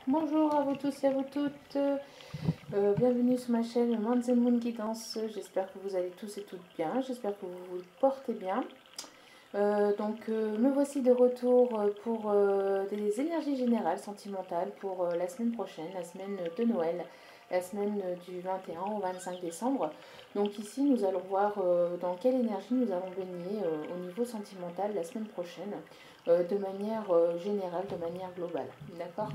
Bonjour à vous tous et à vous toutes, bienvenue sur ma chaîne Moon Moon Guidance. J'espère que vous allez tous et toutes bien, j'espère que vous vous portez bien. Me voici de retour pour des énergies générales sentimentales pour la semaine prochaine, la semaine de Noël, la semaine du 21 au 25 décembre. Donc ici, nous allons voir dans quelle énergie nous allons baigner au niveau sentimental la semaine prochaine, de manière générale, de manière globale. D'accord?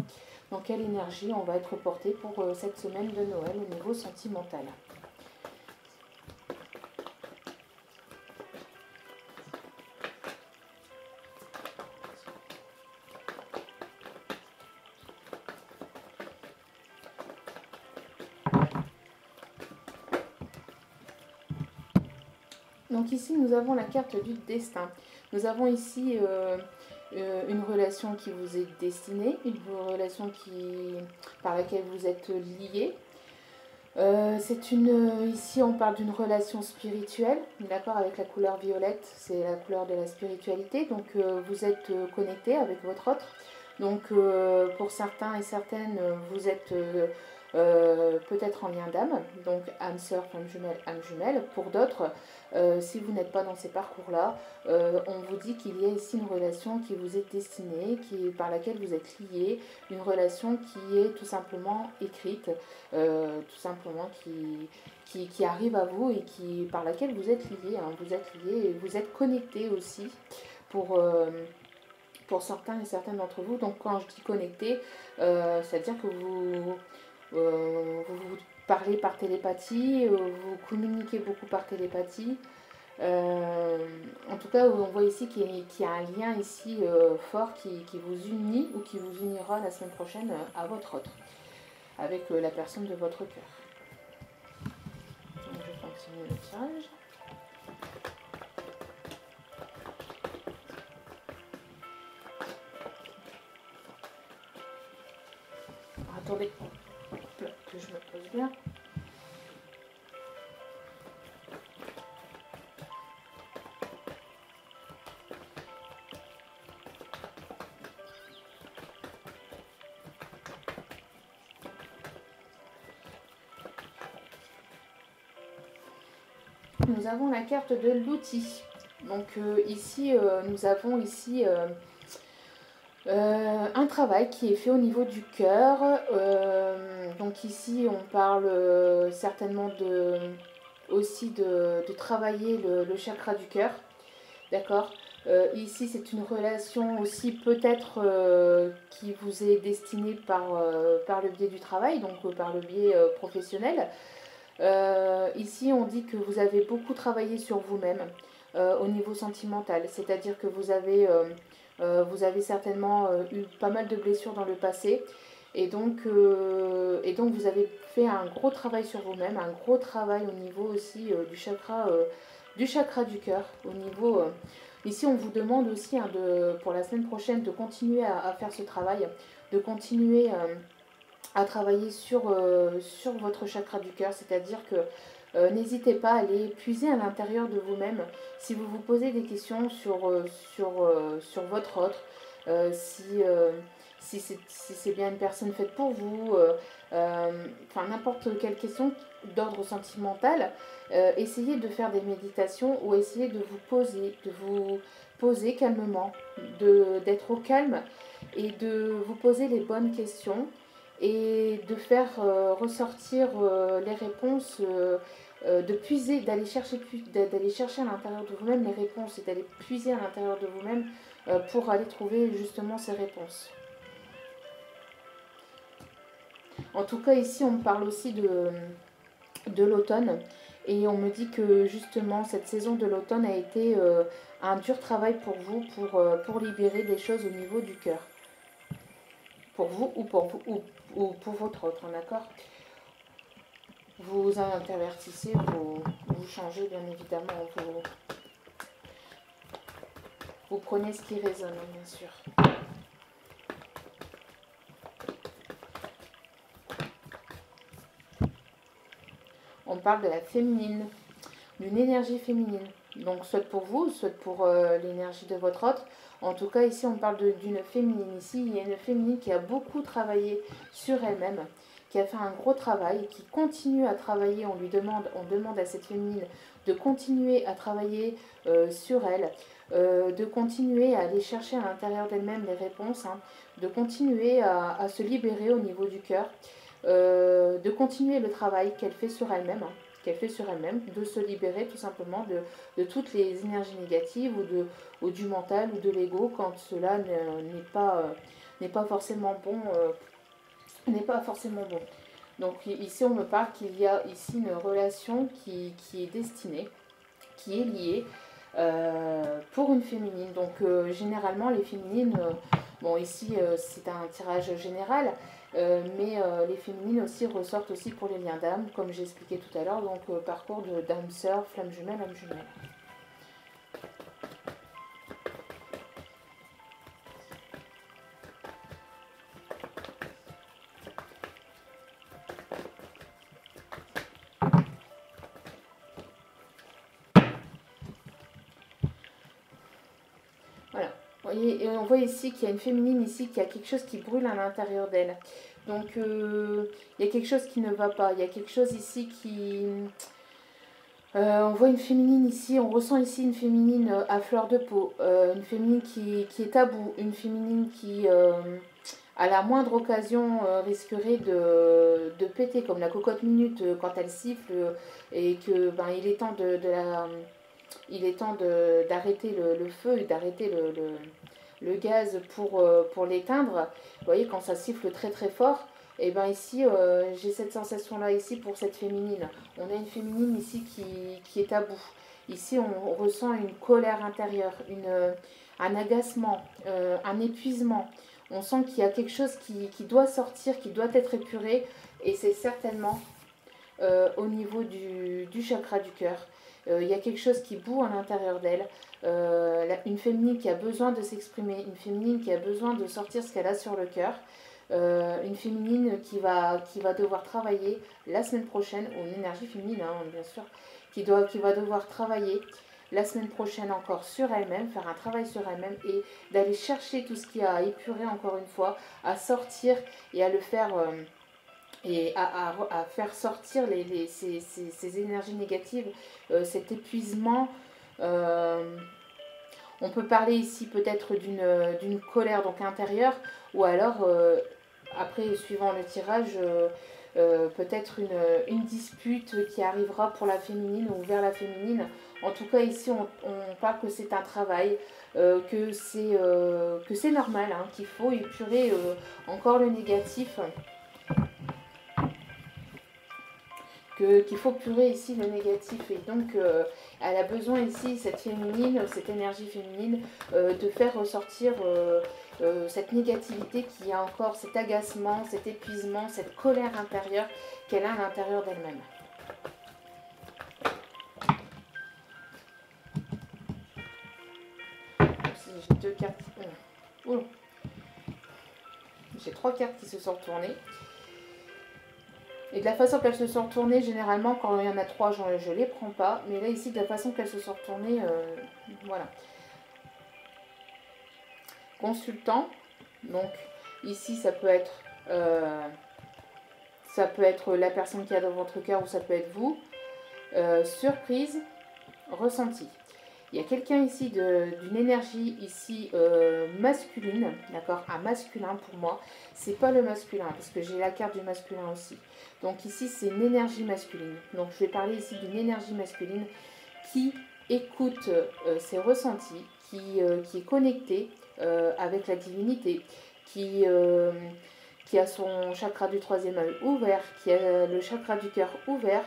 Dans quelle énergie on va être porté pour cette semaine de Noël au niveau sentimental. Donc ici, nous avons la carte du destin. Nous avons ici une relation qui vous est destinée, une relation par laquelle vous êtes liés. Ici, on parle d'une relation spirituelle, d'accord, avec la couleur violette, c'est la couleur de la spiritualité. Donc, vous êtes connecté avec votre autre. Donc, pour certains et certaines, vous êtes peut-être en lien d'âme, donc âme sœur, âme jumelle. Pour d'autres, si vous n'êtes pas dans ces parcours-là, on vous dit qu'il y a ici une relation qui vous est destinée, par laquelle vous êtes liés, une relation qui est tout simplement écrite, tout simplement qui arrive à vous et par laquelle vous êtes liés. Hein. Vous êtes liés et vous êtes connectés aussi pour certains et certaines d'entre vous. Donc quand je dis connecté, c'est-à-dire que vous parlez par télépathie, vous communiquez beaucoup par télépathie. En tout cas, on voit ici qu'il y a un lien ici fort qui vous unit ou qui vous unira la semaine prochaine à votre autre, avec la personne de votre cœur. Donc, je continue le tirage. Attendez, que je me pose bien. Nous avons la carte de l'outil. Donc ici, nous avons ici un travail qui est fait au niveau du cœur. Donc ici, on parle certainement aussi de travailler le chakra du cœur. D'accord. Ici, c'est une relation aussi peut-être qui vous est destinée par le biais du travail, donc par le biais professionnel. Ici, on dit que vous avez beaucoup travaillé sur vous-même au niveau sentimental, c'est-à-dire que vous avez certainement eu pas mal de blessures dans le passé, et donc vous avez fait un gros travail sur vous-même, un gros travail au niveau aussi du chakra du cœur. Au niveau, ici, on vous demande aussi pour la semaine prochaine de continuer à faire ce travail, de continuer à travailler sur votre chakra du cœur, c'est-à-dire que n'hésitez pas à aller puiser à l'intérieur de vous-même si vous vous posez des questions sur votre autre, si c'est bien une personne faite pour vous, enfin n'importe quelle question d'ordre sentimental, essayez de faire des méditations ou essayez de vous poser calmement, d'être au calme et de vous poser les bonnes questions et de faire ressortir les réponses, de puiser, d'aller chercher à l'intérieur de vous-même les réponses et d'aller puiser à l'intérieur de vous-même pour aller trouver justement ces réponses. En tout cas, ici, on me parle aussi de l'automne et on me dit que justement cette saison de l'automne a été un dur travail pour vous pour libérer des choses au niveau du cœur. Pour vous ou ou pour votre autre, d'accord? Vous intervertissez, vous changez bien évidemment, vous prenez ce qui résonne, bien sûr. On parle de la féminine, d'une énergie féminine. Donc soit pour vous, soit pour l'énergie de votre autre. En tout cas, ici, on parle d'une féminine. Ici, il y a une féminine qui a beaucoup travaillé sur elle-même, qui a fait un gros travail, qui continue à travailler. On demande à cette féminine de continuer à travailler sur elle, de continuer à aller chercher à l'intérieur d'elle-même les réponses, hein, de continuer à se libérer au niveau du cœur, de continuer le travail qu'elle fait sur elle-même, de se libérer tout simplement de toutes les énergies négatives ou du mental ou de l'ego quand cela n'est pas forcément bon. N'est pas forcément bon. Donc ici on me parle qu'il y a ici une relation qui est destinée, qui est liée pour une féminine. Donc généralement les féminines, bon ici c'est un tirage général, mais les féminines aussi ressortent aussi pour les liens d'âme, comme j'ai expliqué tout à l'heure, donc parcours d'âme sœur, flamme jumelle, âme jumelle. Voilà. Et on voit ici qu'il y a une féminine ici qui a quelque chose qui brûle à l'intérieur d'elle. Donc il y a quelque chose qui ne va pas. Il y a quelque chose ici qui... on voit une féminine ici, on ressent ici une féminine à fleur de peau. Une féminine qui est tabou. Une féminine qui, à la moindre occasion, risquerait de péter, comme la cocotte minute quand elle siffle. Et que il est temps il est temps d'arrêter le feu et d'arrêter le gaz pour l'éteindre. Vous voyez, quand ça siffle très très fort, et bien ici, j'ai cette sensation-là ici pour cette féminine. On a une féminine ici qui est à bout. Ici, on ressent une colère intérieure, un agacement, un épuisement. On sent qu'il y a quelque chose qui doit sortir, qui doit être épuré. Et c'est certainement au niveau du chakra du cœur. Il y a quelque chose qui bout à l'intérieur d'elle. Une féminine qui a besoin de s'exprimer, une féminine qui a besoin de sortir ce qu'elle a sur le cœur. Une féminine qui va devoir travailler la semaine prochaine, ou une énergie féminine, hein, bien sûr, qui va devoir travailler la semaine prochaine encore sur elle-même, faire un travail sur elle-même et d'aller chercher tout ce qui a épuré encore une fois, à sortir et à le faire... et à faire sortir ces énergies négatives, cet épuisement. On peut parler ici peut-être d'une colère donc intérieure, ou alors, après, suivant le tirage, peut-être une dispute qui arrivera pour la féminine ou vers la féminine. En tout cas, ici, on parle que c'est un travail, que c'est normal, hein, qu'il faut épurer encore le négatif. Qu'il faut purer ici le négatif, et donc elle a besoin ici, cette féminine, cette énergie féminine, de faire ressortir cette négativité qui a encore, cet agacement, cet épuisement, cette colère intérieure qu'elle a à l'intérieur d'elle-même. J'ai deux cartes. J'ai trois cartes qui se sont retournées. Et de la façon qu'elles se sont retournées, généralement, quand il y en a trois, je ne les prends pas. Mais là, ici, de la façon qu'elles se sont retournées, voilà. Consultant. Donc, ici, ça peut être la personne qui a dans votre cœur ou ça peut être vous. Surprise, ressenti. Il y a quelqu'un ici d'une énergie ici masculine, d'accord, un masculin pour moi. C'est pas le masculin parce que j'ai la carte du masculin aussi. Donc ici c'est une énergie masculine. Donc je vais parler ici d'une énergie masculine qui écoute ses ressentis, qui est connectée avec la divinité, qui a son chakra du troisième œil ouvert, qui a le chakra du cœur ouvert.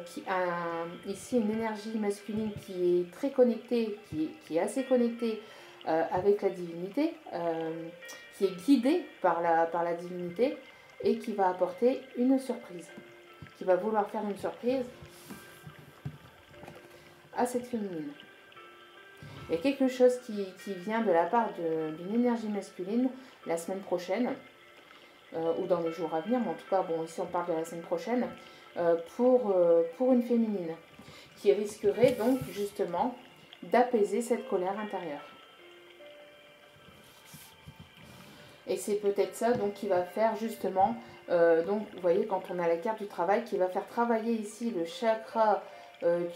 Qui a ici une énergie masculine qui est très connectée, qui est assez connectée avec la divinité, qui est guidée par la divinité et qui va apporter une surprise, qui va vouloir faire une surprise à cette féminine. Il y a quelque chose qui vient de la part d'une énergie masculine la semaine prochaine, ou dans les jours à venir, mais en tout cas, bon, ici on parle de la semaine prochaine, pour une féminine, qui risquerait donc justement d'apaiser cette colère intérieure. Et c'est peut-être ça donc qui va faire justement, donc vous voyez quand on a la carte du travail, qui va faire travailler ici le chakra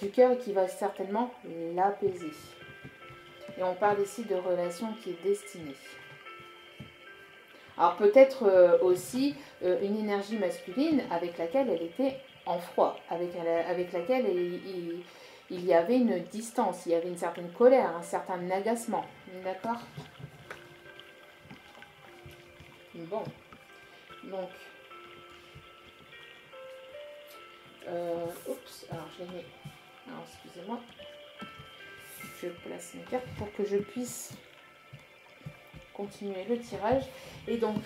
du cœur et qui va certainement l'apaiser. Et on parle ici de relation qui est destinée. Alors peut-être aussi une énergie masculine avec laquelle elle était en froid, avec laquelle il y avait une distance, il y avait une certaine colère, un certain agacement. D'accord? Bon. Donc, oups, alors je les mets. Alors excusez-moi. Je place mes cartes pour que je puisse continuer le tirage. Et donc,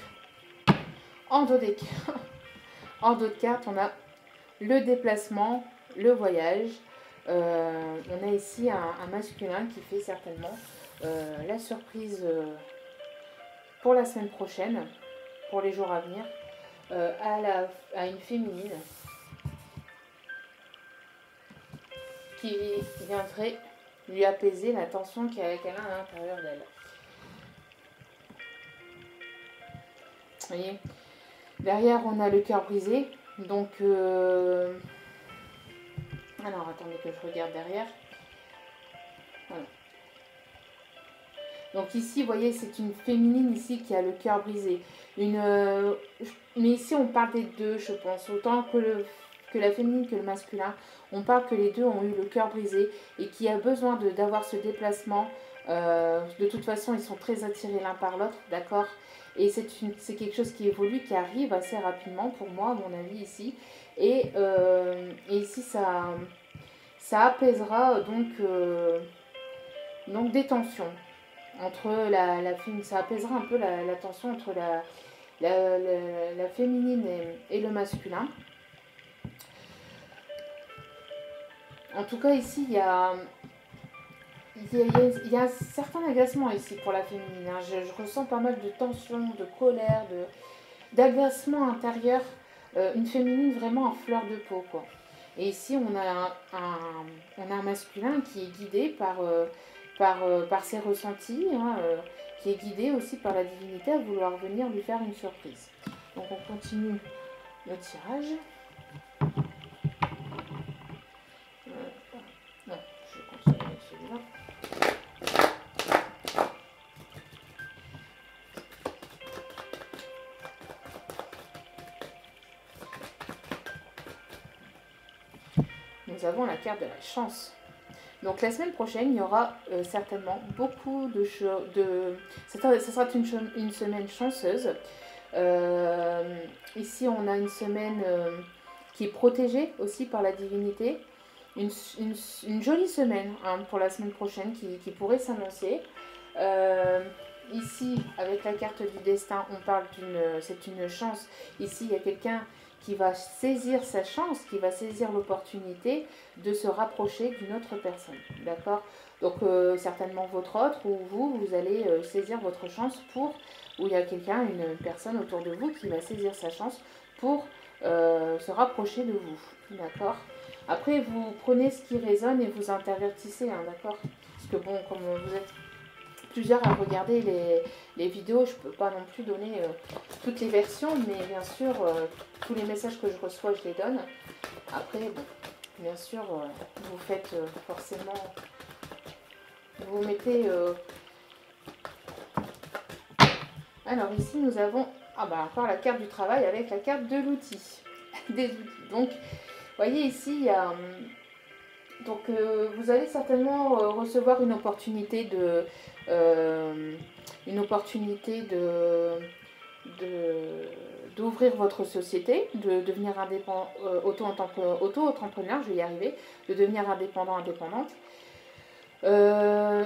en dos de cartes, on a le déplacement, le voyage. On a ici un masculin qui fait certainement la surprise pour la semaine prochaine, pour les jours à venir, à une féminine qui viendrait lui apaiser la tension qu'elle a à l'intérieur d'elle. Vous voyez, derrière on a le cœur brisé, donc alors attendez que je regarde derrière. Voilà. Donc ici, vous voyez, c'est une féminine ici qui a le cœur brisé. Mais ici, on parle des deux, je pense. Autant que la féminine que le masculin. On parle que les deux ont eu le cœur brisé et qui a besoin d'avoir ce déplacement. De toute façon, ils sont très attirés l'un par l'autre, d'accord? Et c'est quelque chose qui évolue, qui arrive assez rapidement pour moi, à mon avis, ici. Et ici, ça apaisera donc des tensions. Entre ça apaisera un peu la tension entre la féminine et le masculin. En tout cas, ici, il y a un certain agacement ici pour la féminine. Hein. Je ressens pas mal de tension, de colère, d'agacement intérieur. Une féminine vraiment en fleur de peau, quoi. Et ici, on a un masculin qui est guidé par ses ressentis, hein, qui est guidé aussi par la divinité à vouloir venir lui faire une surprise. Donc on continue le tirage. Non, je continue avec celui-là. Nous avons la carte de la chance. Donc la semaine prochaine, il y aura certainement beaucoup de choses. Ça sera une semaine chanceuse. Ici, on a une semaine qui est protégée aussi par la divinité. Une jolie semaine hein, pour la semaine prochaine qui pourrait s'annoncer. Ici, avec la carte du destin, on parle c'est une chance. Ici, il y a quelqu'un qui va saisir sa chance, qui va saisir l'opportunité de se rapprocher d'une autre personne. D'accord? Donc, certainement votre autre ou vous allez saisir votre chance où il y a quelqu'un, une personne autour de vous qui va saisir sa chance pour se rapprocher de vous. D'accord? Après, vous prenez ce qui résonne et vous intervertissez, hein, d'accord? Parce que bon, comme vous êtes plusieurs à regarder les vidéos, je ne peux pas non plus donner toutes les versions, mais bien sûr, tous les messages que je reçois, je les donne. Après, bon, bien sûr, vous faites forcément, vous mettez... Alors ici, nous avons encore la carte du travail avec la carte de l'outil, des outils. Donc, vous voyez ici, il y a... Donc, vous allez certainement recevoir une opportunité d'ouvrir votre société, de devenir auto-entrepreneur, je vais y arriver, de devenir indépendante.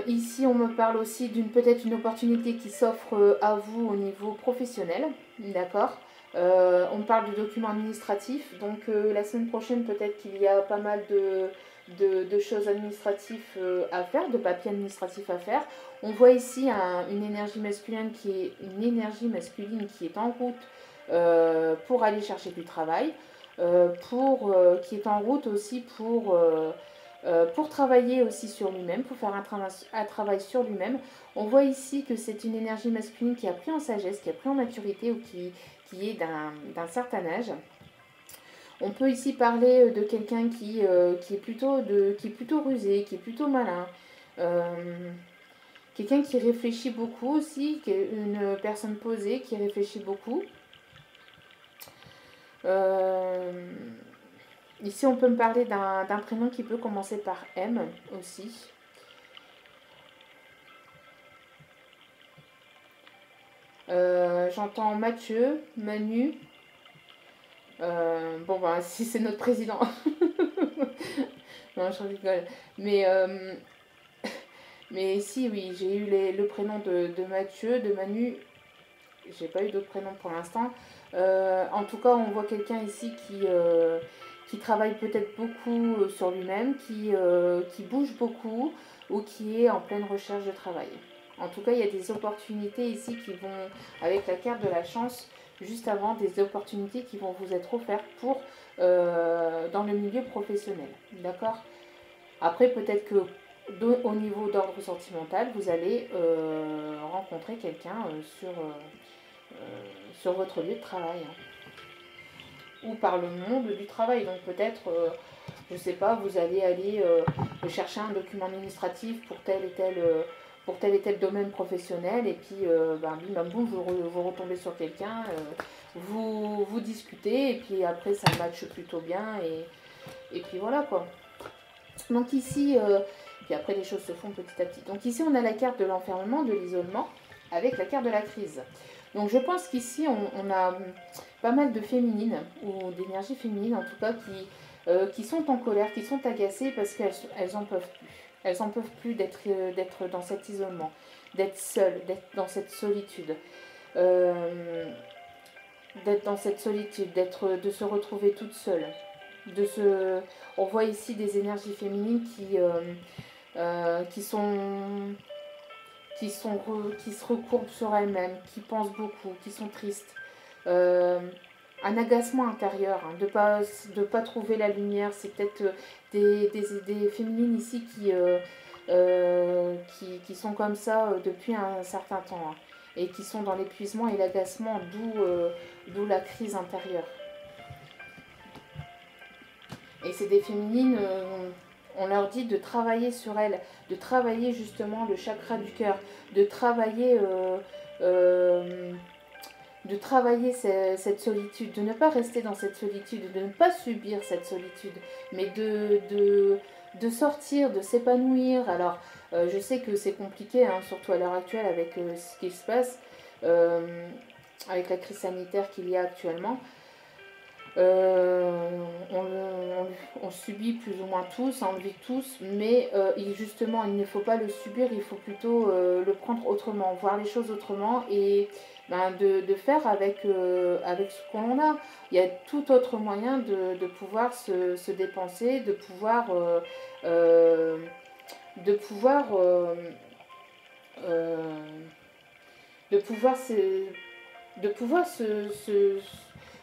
Ici, on me parle aussi peut-être une opportunité qui s'offre à vous au niveau professionnel, d'accord. On parle de documents administratifs, donc la semaine prochaine, peut-être qu'il y a pas mal de choses administratives à faire, de papiers administratifs à faire. On voit ici une énergie masculine qui est en route pour aller chercher du travail, qui est en route aussi pour pour travailler aussi sur lui-même, pour faire un travail sur lui-même. On voit ici que c'est une énergie masculine qui a pris en sagesse, qui a pris en maturité ou qui est d'un certain âge. On peut ici parler de quelqu'un qui est plutôt rusé, qui est plutôt malin. Quelqu'un qui réfléchit beaucoup aussi, qui est une personne posée, qui réfléchit beaucoup. Ici, on peut me parler d'un prénom qui peut commencer par M aussi. J'entends Mathieu, Manu. Bon, bah, si c'est notre président. Non, je rigole. Mais ici, oui, j'ai eu le prénom de Mathieu, de Manu. J'ai pas eu d'autres prénoms pour l'instant. En tout cas, on voit quelqu'un ici qui travaille peut-être beaucoup sur lui-même, qui bouge beaucoup ou qui est en pleine recherche de travail. En tout cas, il y a des opportunités ici qui vont, avec la carte de la chance, juste avant, des opportunités qui vont vous être offertes dans le milieu professionnel. D'accord ? Après, peut-être que au niveau d'ordre sentimental, vous allez rencontrer quelqu'un sur votre lieu de travail. Ou par le monde du travail. Donc peut-être, je ne sais pas, vous allez aller chercher un document administratif pour tel et tel domaine professionnel, et puis bim boum, vous retombez sur quelqu'un, vous discutez, et puis après ça matche plutôt bien, et puis voilà quoi. Donc ici, puis après les choses se font petit à petit. Donc ici on a la carte de l'enfermement, de l'isolement, avec la carte de la crise. Donc je pense qu'ici on a pas mal de féminines, ou d'énergie féminine en tout cas, qui sont en colère, qui sont agacées parce qu'elles en peuvent plus. Elles en peuvent plus d'être dans cet isolement, d'être seules, d'être dans cette solitude. D'être dans cette solitude, de se retrouver toute seule. On voit ici des énergies féminines qui se recourbent sur elles-mêmes, qui pensent beaucoup, qui sont tristes. Un agacement intérieur, hein, de pas trouver la lumière. C'est peut-être des féminines ici qui sont comme ça depuis un certain temps, hein, et qui sont dans l'épuisement et l'agacement, d'où la crise intérieure. Et c'est des féminines, on leur dit de travailler sur elles, de travailler justement le chakra du cœur, de travailler cette solitude, de ne pas rester dans cette solitude, de ne pas subir cette solitude, mais de sortir, de s'épanouir. Alors, je sais que c'est compliqué, hein, surtout à l'heure actuelle avec ce qui se passe, avec la crise sanitaire qu'il y a actuellement. On subit plus ou moins tous, on le vit tous, mais justement il ne faut pas le subir, il faut plutôt le prendre autrement, voir les choses autrement, et de faire avec ce qu'on a. Il y a tout autre moyen de pouvoir se dépenser, de pouvoir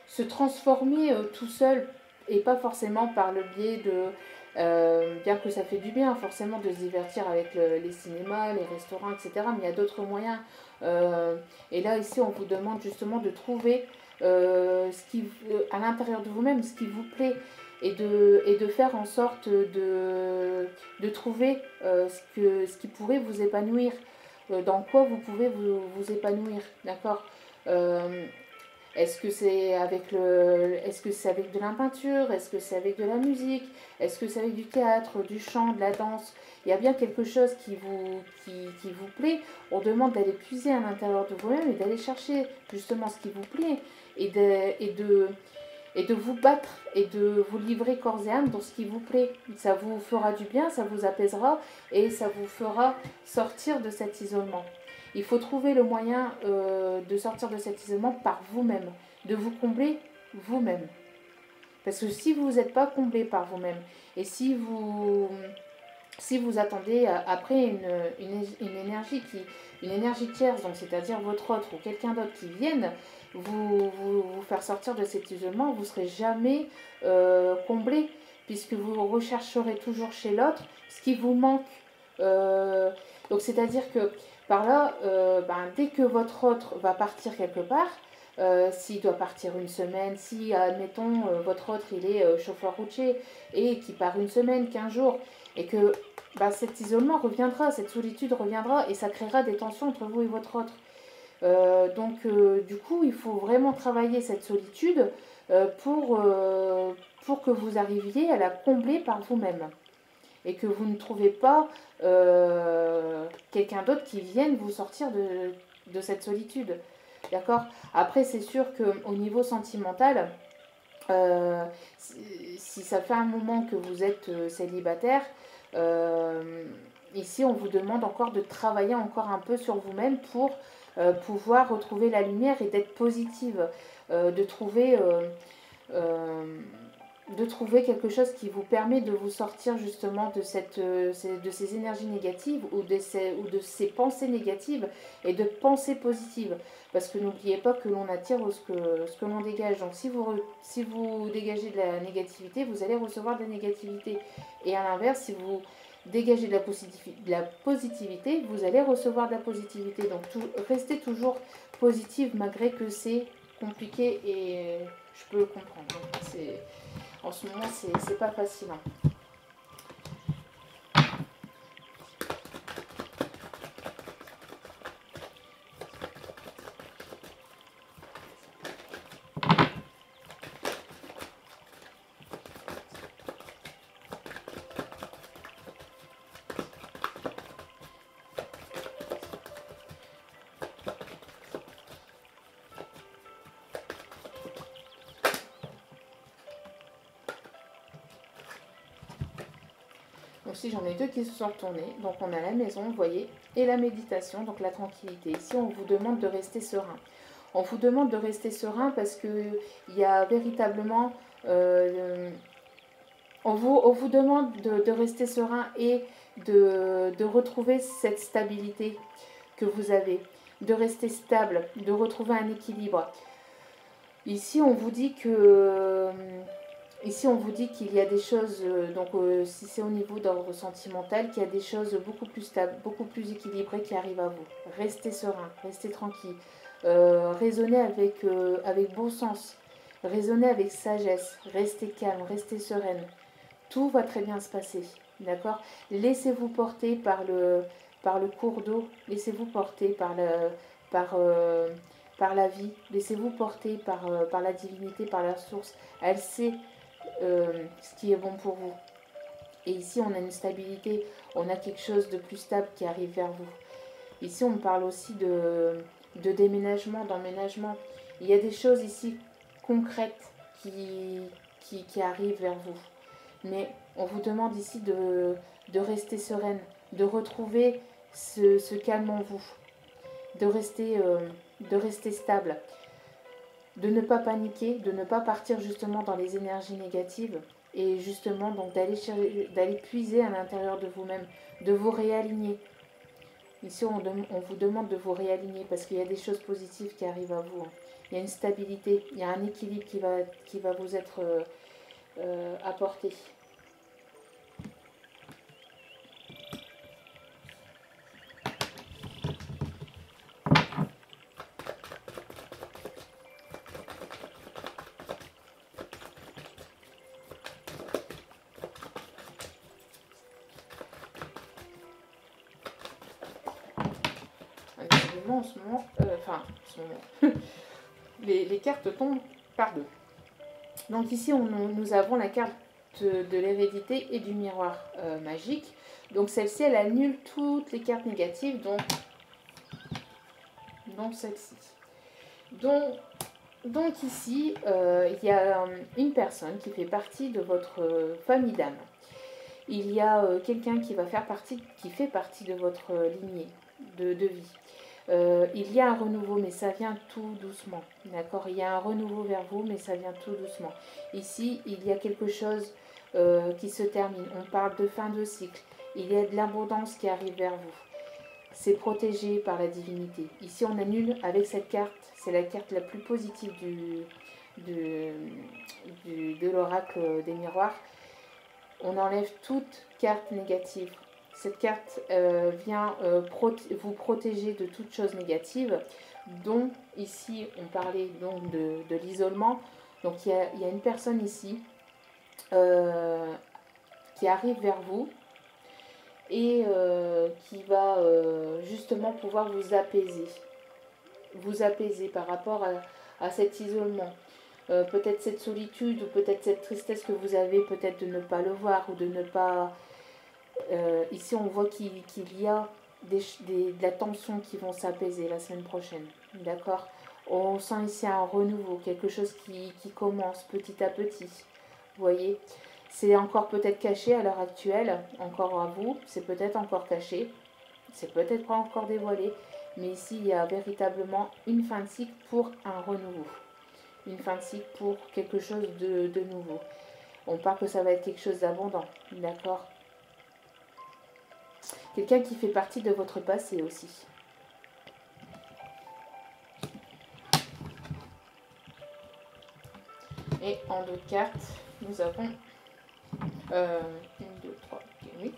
se transformer tout seul, et pas forcément par le biais bien que ça fait du bien forcément de se divertir avec les cinémas, les restaurants, etc. Mais il y a d'autres moyens. Et là, ici, on vous demande justement de trouver à l'intérieur de vous-même ce qui vous plaît, et de faire en sorte de trouver ce qui pourrait vous épanouir, dans quoi vous pouvez vous épanouir, d'accord. Est-ce que c'est avec de la peinture? Est-ce que c'est avec de la musique? Est-ce que c'est avec du théâtre, du chant, de la danse? Il y a bien quelque chose qui vous plaît. On demande d'aller puiser à l'intérieur de vous-même et d'aller chercher justement ce qui vous plaît, et de vous battre et de vous livrer corps et âme dans ce qui vous plaît. Ça vous fera du bien, ça vous apaisera et ça vous fera sortir de cet isolement. Il faut trouver le moyen de sortir de cet isolement par vous-même, de vous combler vous-même. Parce que si vous n'êtes pas comblé par vous-même, et si vous attendez après une énergie tierce, donc c'est-à-dire votre autre ou quelqu'un d'autre qui vienne vous faire sortir de cet isolement, vous ne serez jamais comblé. puisque vous rechercherez toujours chez l'autre ce qui vous manque. Donc c'est-à-dire que par là, dès que votre autre va partir quelque part, s'il doit partir une semaine, si admettons votre autre il est chauffeur routier et qui part une semaine, 15 jours, et que cet isolement reviendra, cette solitude reviendra et ça créera des tensions entre vous et votre autre. Du coup, il faut vraiment travailler cette solitude pour que vous arriviez à la combler par vous-même. Et que vous ne trouvez pas quelqu'un d'autre qui vienne vous sortir de cette solitude. D'accord ? Après, c'est sûr qu'au niveau sentimental, si ça fait un moment que vous êtes célibataire, ici on vous demande encore de travailler encore un peu sur vous-même pour pouvoir retrouver la lumière et d'être positive, de trouver quelque chose qui vous permet de vous sortir justement de ces énergies négatives ou de ces pensées négatives et de pensées positives. Parce que n'oubliez pas que l'on attire ce que l'on dégage. Donc si vous dégagez de la négativité, vous allez recevoir de la négativité. Et à l'inverse, si vous dégagez de la positivité, vous allez recevoir de la positivité. Donc restez toujours positive malgré que c'est compliqué et je peux le comprendre. En ce moment, c'est pas facile. Donc ici j'en ai deux qui se sont retournés. Donc on a la maison, vous voyez, et la méditation, donc la tranquillité. Ici on vous demande de rester serein. On vous demande de rester serein parce qu'il y a véritablement... on vous demande de rester serein et de retrouver cette stabilité que vous avez. De rester stable, de retrouver un équilibre. Ici on vous dit que... Ici, on vous dit qu'il y a des choses, si c'est au niveau d'ordre sentimental, qu'il y a des choses beaucoup plus stables, beaucoup plus équilibrées qui arrivent à vous. Restez serein, restez tranquille. Raisonnez avec bon sens, raisonnez avec sagesse, restez calme, restez sereine. Tout va très bien se passer, d'accord ? Laissez-vous porter par le cours d'eau, laissez-vous porter par la vie, laissez-vous porter par la divinité, par la source. Elle sait ce qui est bon pour vous. Et ici, on a une stabilité, on a quelque chose de plus stable qui arrive vers vous. Ici, on parle aussi de déménagement, d'emménagement. Il y a des choses ici concrètes qui arrivent vers vous. Mais on vous demande ici de rester sereine, de retrouver ce calme en vous, de rester stable. De ne pas paniquer, de ne pas partir justement dans les énergies négatives et justement donc d'aller puiser à l'intérieur de vous-même, de vous réaligner. Ici, on vous demande de vous réaligner parce qu'il y a des choses positives qui arrivent à vous. Il y a une stabilité, il y a un équilibre qui va vous être apporté. En ce moment, les cartes tombent par deux. Donc ici, nous avons la carte de l'hérédité et du miroir magique. Donc celle-ci, elle annule toutes les cartes négatives, donc celle-ci. Donc ici, il y a une personne qui fait partie de votre famille d'âme. Il y a quelqu'un qui fait partie de votre lignée de vie. Il y a un renouveau, mais ça vient tout doucement. D'accord ? Il y a un renouveau vers vous, mais ça vient tout doucement. Ici, il y a quelque chose qui se termine. On parle de fin de cycle. Il y a de l'abondance qui arrive vers vous. C'est protégé par la divinité. Ici, on annule avec cette carte. C'est la carte la plus positive de l'oracle des miroirs. On enlève toute carte négative. Cette carte vient vous protéger de toute chose négative, dont ici on parlait donc de l'isolement. Donc il y a une personne ici qui arrive vers vous et qui va justement pouvoir vous apaiser par rapport à cet isolement. Peut-être cette solitude ou peut-être cette tristesse que vous avez, peut-être de ne pas le voir ou de ne pas... ici on voit qu'il y a de la tension qui vont s'apaiser la semaine prochaine, d'accord? On sent ici un renouveau, quelque chose qui commence petit à petit, vous voyez? C'est encore peut-être caché à l'heure actuelle, encore à vous, c'est peut-être encore caché, c'est peut-être pas encore dévoilé, mais ici il y a véritablement une fin de cycle pour un renouveau, une fin de cycle pour quelque chose de nouveau. On parle que ça va être quelque chose d'abondant, d'accord? Quelqu'un qui fait partie de votre passé aussi. Et en deux cartes, nous avons 1, 2, 3, 4, 8.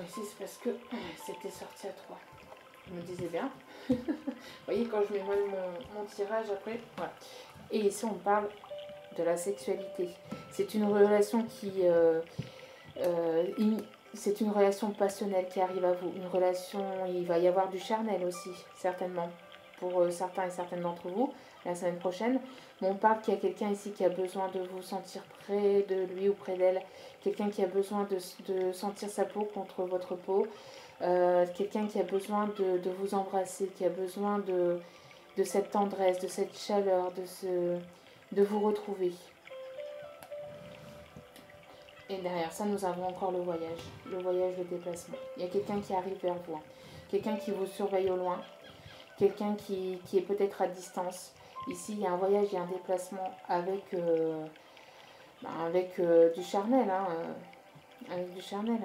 Ici, c'est parce que c'était sorti à 3. Je me disais bien. Vous voyez, quand je mets mal mon tirage après, voilà. Et ici, on parle de la sexualité. C'est une relation c'est une relation passionnelle qui arrive à vous. Une relation, il va y avoir du charnel aussi, certainement, pour certains et certaines d'entre vous, la semaine prochaine. Mais on parle qu'il y a quelqu'un ici qui a besoin de vous sentir près de lui ou près d'elle. Quelqu'un qui a besoin de sentir sa peau contre votre peau. Quelqu'un qui a besoin de vous embrasser, qui a besoin de cette tendresse, de cette chaleur, de vous retrouver. Et derrière ça, nous avons encore le voyage, le déplacement. Il y a quelqu'un qui arrive vers vous, quelqu'un qui vous surveille au loin, quelqu'un qui est peut-être à distance. Ici, il y a un voyage, il y a un déplacement avec du charnel, avec du charnel,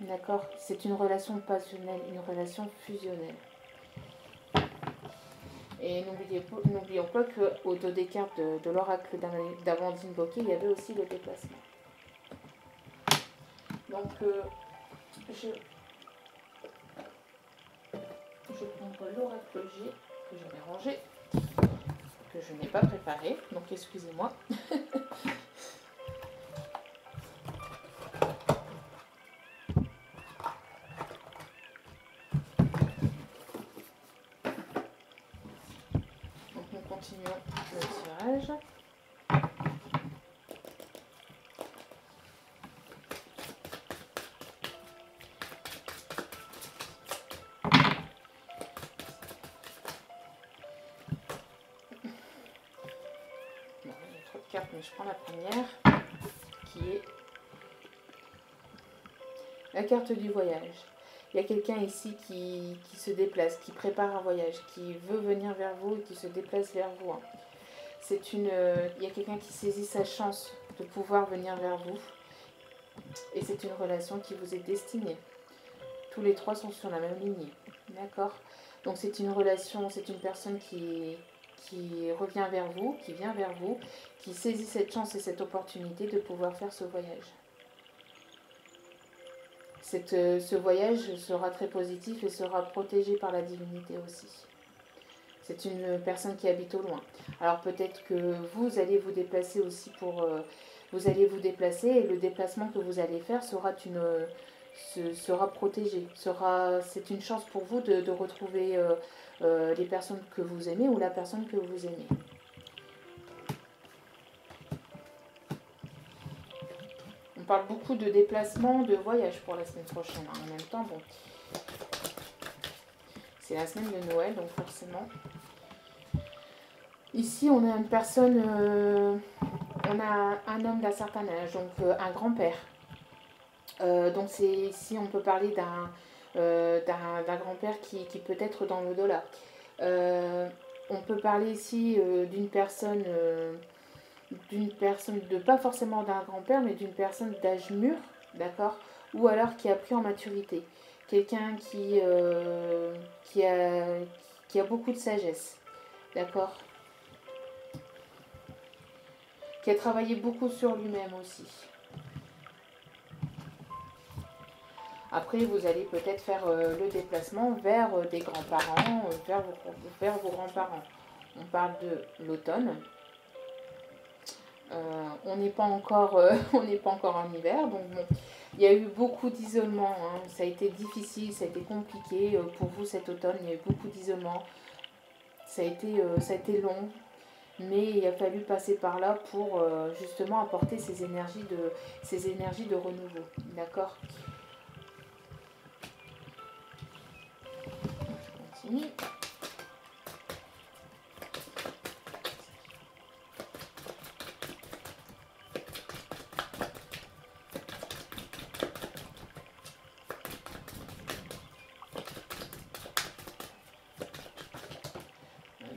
d'accord? C'est une relation passionnelle, une relation fusionnelle. Et n'oublions pas qu'au dos des cartes de l'oracle d'Amandine Bocquet, il y avait aussi le déplacement. Donc, je prends l'oracle G que j'avais rangé, que je n'ai pas préparé, donc excusez-moi. Donc, nous continuons le tirage. Carte, mais je prends la première qui est la carte du voyage. Il y a quelqu'un ici qui se déplace, qui prépare un voyage, qui veut venir vers vous et qui se déplace vers vous. Il y a quelqu'un qui saisit sa chance de pouvoir venir vers vous et c'est une relation qui vous est destinée. Tous les trois sont sur la même lignée, d'accord? Donc c'est une relation, c'est une personne qui revient vers vous, qui vient vers vous, qui saisit cette chance et cette opportunité de pouvoir faire ce voyage. Ce voyage sera très positif et sera protégé par la divinité aussi. C'est une personne qui habite au loin. Alors peut-être que vous allez vous déplacer aussi vous allez vous déplacer et le déplacement que vous allez faire sera protégé. C'est une chance pour vous de retrouver les personnes que vous aimez ou la personne que vous aimez. On parle beaucoup de déplacement, de voyage pour la semaine prochaine. En même temps, bon, c'est la semaine de Noël, donc forcément. Ici, on a une personne, on a un homme d'un certain âge, donc un grand-père. Donc ici, on peut parler d'un grand-père qui peut être dans le dollar. On peut parler ici d'une personne, pas forcément d'un grand-père, mais d'une personne d'âge mûr, d'accord, ou alors qui a pris en maturité. Quelqu'un qui a beaucoup de sagesse, d'accord. qui a travaillé beaucoup sur lui-même aussi. Après, vous allez peut-être faire le déplacement vers des grands-parents, vers vos grands-parents. On parle de l'automne. On n'est pas encore, on n'est pas encore en hiver, donc bon, il y a eu beaucoup d'isolement. Hein. Ça a été difficile, ça a été compliqué pour vous cet automne. Il y a eu beaucoup d'isolement. Ça a été long, mais il a fallu passer par là pour justement apporter ces énergies de renouveau. D'accord ? Je continue.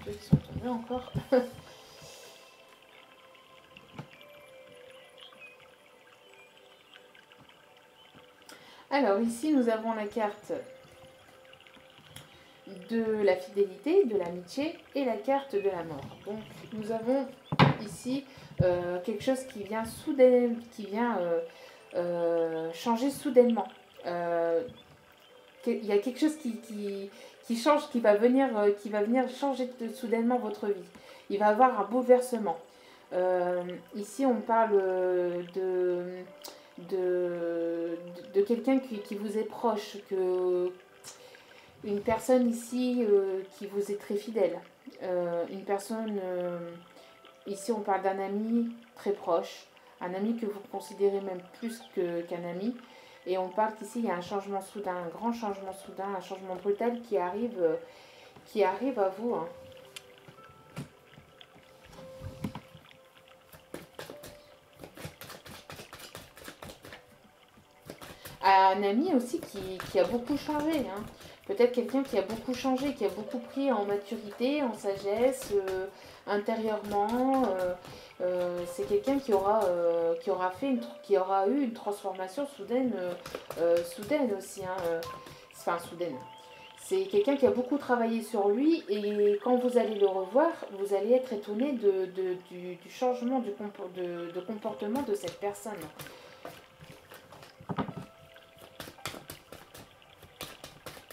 Deux qui sont tombés encore. Alors ici nous avons la carte de la fidélité, de l'amitié et la carte de la mort. Donc nous avons ici quelque chose qui vient changer soudainement. Il y a quelque chose qui change, qui va venir changer soudainement votre vie. Il va y avoir un bouleversement. Ici on parle de quelqu'un qui vous est proche, une personne ici qui vous est très fidèle. Une personne, ici on parle d'un ami très proche, un ami que vous considérez même plus qu'un ami. Et on parle qu'ici il y a un changement soudain, un grand changement soudain, un changement brutal qui arrive à vous. Hein. Un ami aussi qui a beaucoup changé. Hein. Peut-être quelqu'un qui a beaucoup changé, qui a beaucoup pris en maturité, en sagesse, intérieurement. C'est quelqu'un qui aura eu une transformation soudaine aussi. Hein, enfin, soudaine. C'est quelqu'un qui a beaucoup travaillé sur lui et quand vous allez le revoir, vous allez être étonné du changement de comportement de cette personne.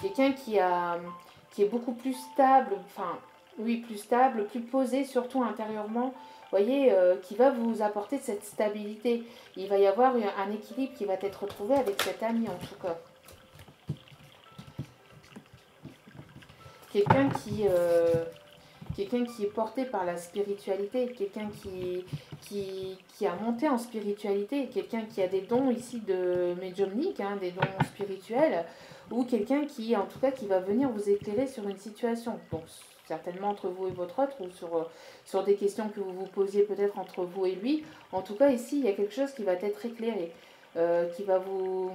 Quelqu'un qui est beaucoup plus stable, plus stable, plus posé, surtout intérieurement, voyez, qui va vous apporter cette stabilité. Il va y avoir un équilibre qui va être retrouvé avec cet ami en tout cas. Quelqu'un qui est porté par la spiritualité, quelqu'un qui a monté en spiritualité, quelqu'un qui a des dons ici de médiumnique, hein, des dons spirituels, ou quelqu'un qui va venir vous éclairer sur une situation. Donc certainement entre vous et votre autre, ou sur des questions que vous vous posiez peut-être entre vous et lui. En tout cas ici il y a quelque chose qui va être éclairé, qui va vous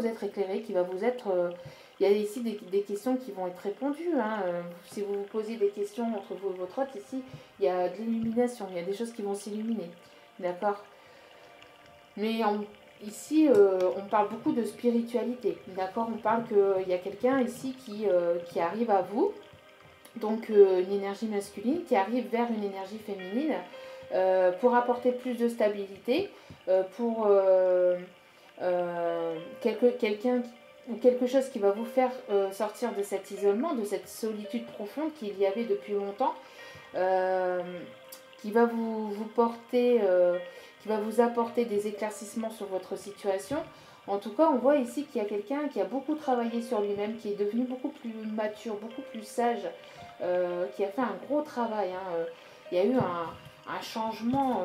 être éclairé, qui va vous être... il y a ici des questions qui vont être répondues. Hein. Si vous vous posez des questions entre vous et votre hôte, ici, il y a de l'illumination. Il y a des choses qui vont s'illuminer. D'accord ? Mais ici, on parle beaucoup de spiritualité. D'accord ? On parle qu'il y a quelqu'un ici qui arrive à vous. Donc, une énergie masculine qui arrive vers une énergie féminine pour apporter plus de stabilité, pour quelqu'un ou quelque chose qui va vous faire sortir de cet isolement, de cette solitude profonde qu'il y avait depuis longtemps, qui va vous porter, qui va vous apporter des éclaircissements sur votre situation. En tout cas, on voit ici qu'il y a quelqu'un qui a beaucoup travaillé sur lui-même, qui est devenu beaucoup plus mature, beaucoup plus sage, qui a fait un gros travail. Hein. Il y a eu un changement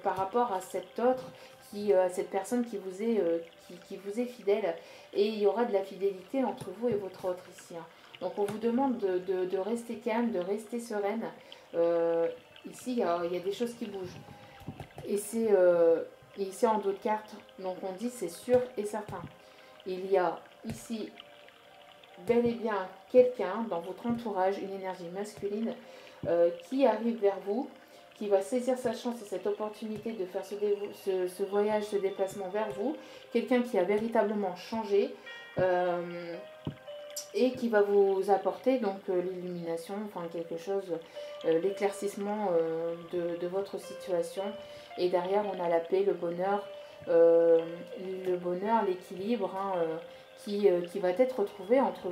par rapport à cet autre, cette personne qui vous est fidèle, et il y aura de la fidélité entre vous et votre autre ici. Hein. Donc on vous demande de rester calme, de rester sereine. Ici, il y a des choses qui bougent. Et c'est ici en dos de carte, donc on dit c'est sûr et certain. Il y a ici bel et bien quelqu'un dans votre entourage, une énergie masculine qui arrive vers vous, qui va saisir sa chance et cette opportunité de faire ce voyage, ce déplacement vers vous. Quelqu'un qui a véritablement changé, et qui va vous apporter donc l'illumination, enfin quelque chose, l'éclaircissement de votre situation. Et derrière, on a la paix, le bonheur, l'équilibre hein, qui va être retrouvé entre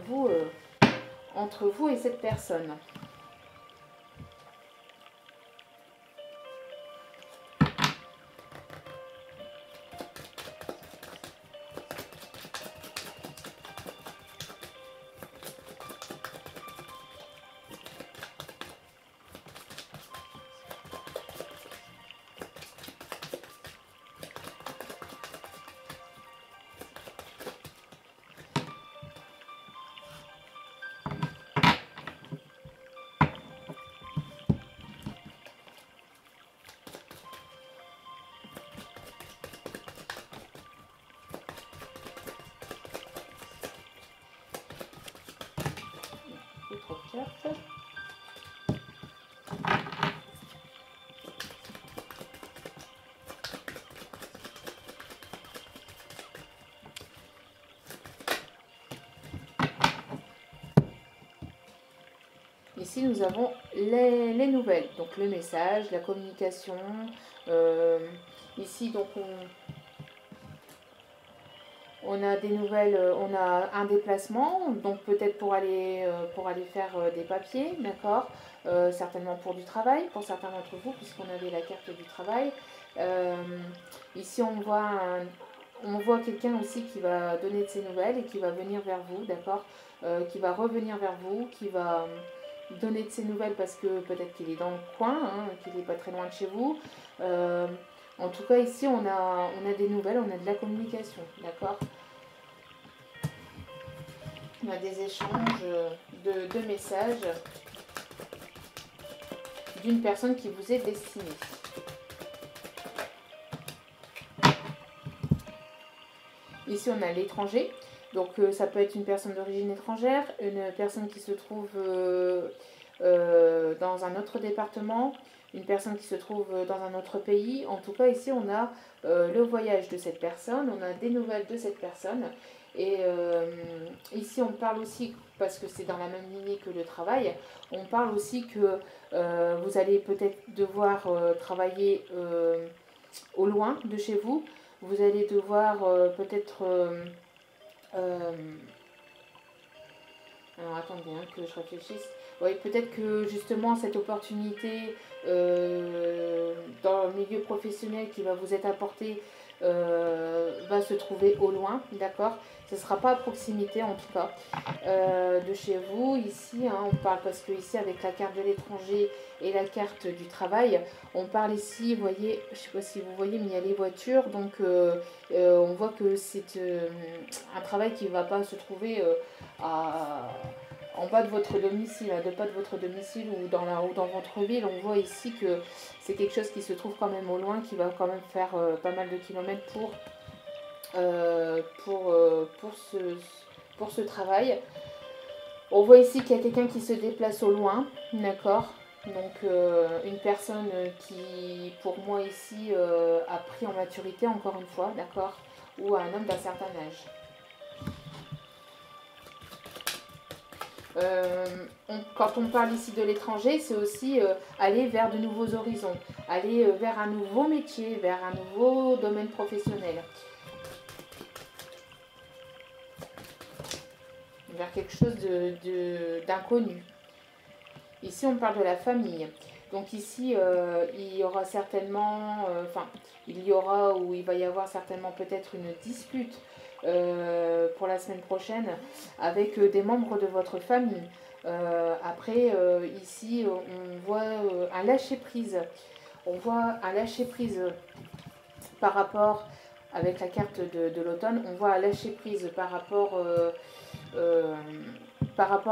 vous et cette personne. Autre carte. Ici, nous avons les nouvelles, donc le message, la communication. Ici, donc, on a des nouvelles, on a un déplacement, donc peut-être pour aller faire des papiers, d'accord, certainement pour du travail, pour certains d'entre vous, puisqu'on avait la carte du travail. Ici, on voit quelqu'un aussi qui va donner de ses nouvelles et qui va venir vers vous, d'accord, qui va revenir vers vous, qui va donner de ses nouvelles parce que peut-être qu'il est dans le coin, hein, qu'il n'est pas très loin de chez vous. En tout cas, ici, on a des nouvelles, on a de la communication, d'accord. On a des échanges de messages d'une personne qui vous est destinée. Ici, on a l'étranger. Donc, ça peut être une personne d'origine étrangère, une personne qui se trouve dans un autre département, une personne qui se trouve dans un autre pays. En tout cas, ici, on a le voyage de cette personne, on a des nouvelles de cette personne. Et ici, on parle aussi, parce que c'est dans la même lignée que le travail, on parle aussi que vous allez peut-être devoir travailler au loin de chez vous. Vous allez devoir peut-être... alors attendez que je réfléchisse. Oui, peut-être que justement cette opportunité dans le milieu professionnel qui va vous être apportée va se trouver au loin, d'accord. Ce ne sera pas à proximité en tout cas de chez vous. Ici, hein, on parle parce que ici avec la carte de l'étranger et la carte du travail, on parle ici, vous voyez, je ne sais pas si vous voyez, mais il y a les voitures, donc on voit que c'est un travail qui ne va pas se trouver en bas de votre domicile, à deux pas de votre domicile ou dans votre ville. On voit ici que c'est quelque chose qui se trouve quand même au loin, qui va quand même faire pas mal de kilomètres pour ce travail. On voit ici qu'il y a quelqu'un qui se déplace au loin, d'accord. Donc une personne qui, pour moi ici, a pris en maturité, encore une fois, d'accord, ou un homme d'un certain âge. Quand on parle ici de l'étranger, c'est aussi aller vers de nouveaux horizons, aller vers un nouveau métier, vers un nouveau domaine professionnel. Vers quelque chose d'inconnu. Ici, on parle de la famille. Donc ici, il y aura certainement, il va y avoir certainement peut-être une dispute pour la semaine prochaine avec des membres de votre famille. Après, ici, on voit un lâcher-prise. On voit un lâcher-prise par rapport, avec la carte de l'automne, on voit un lâcher-prise par rapport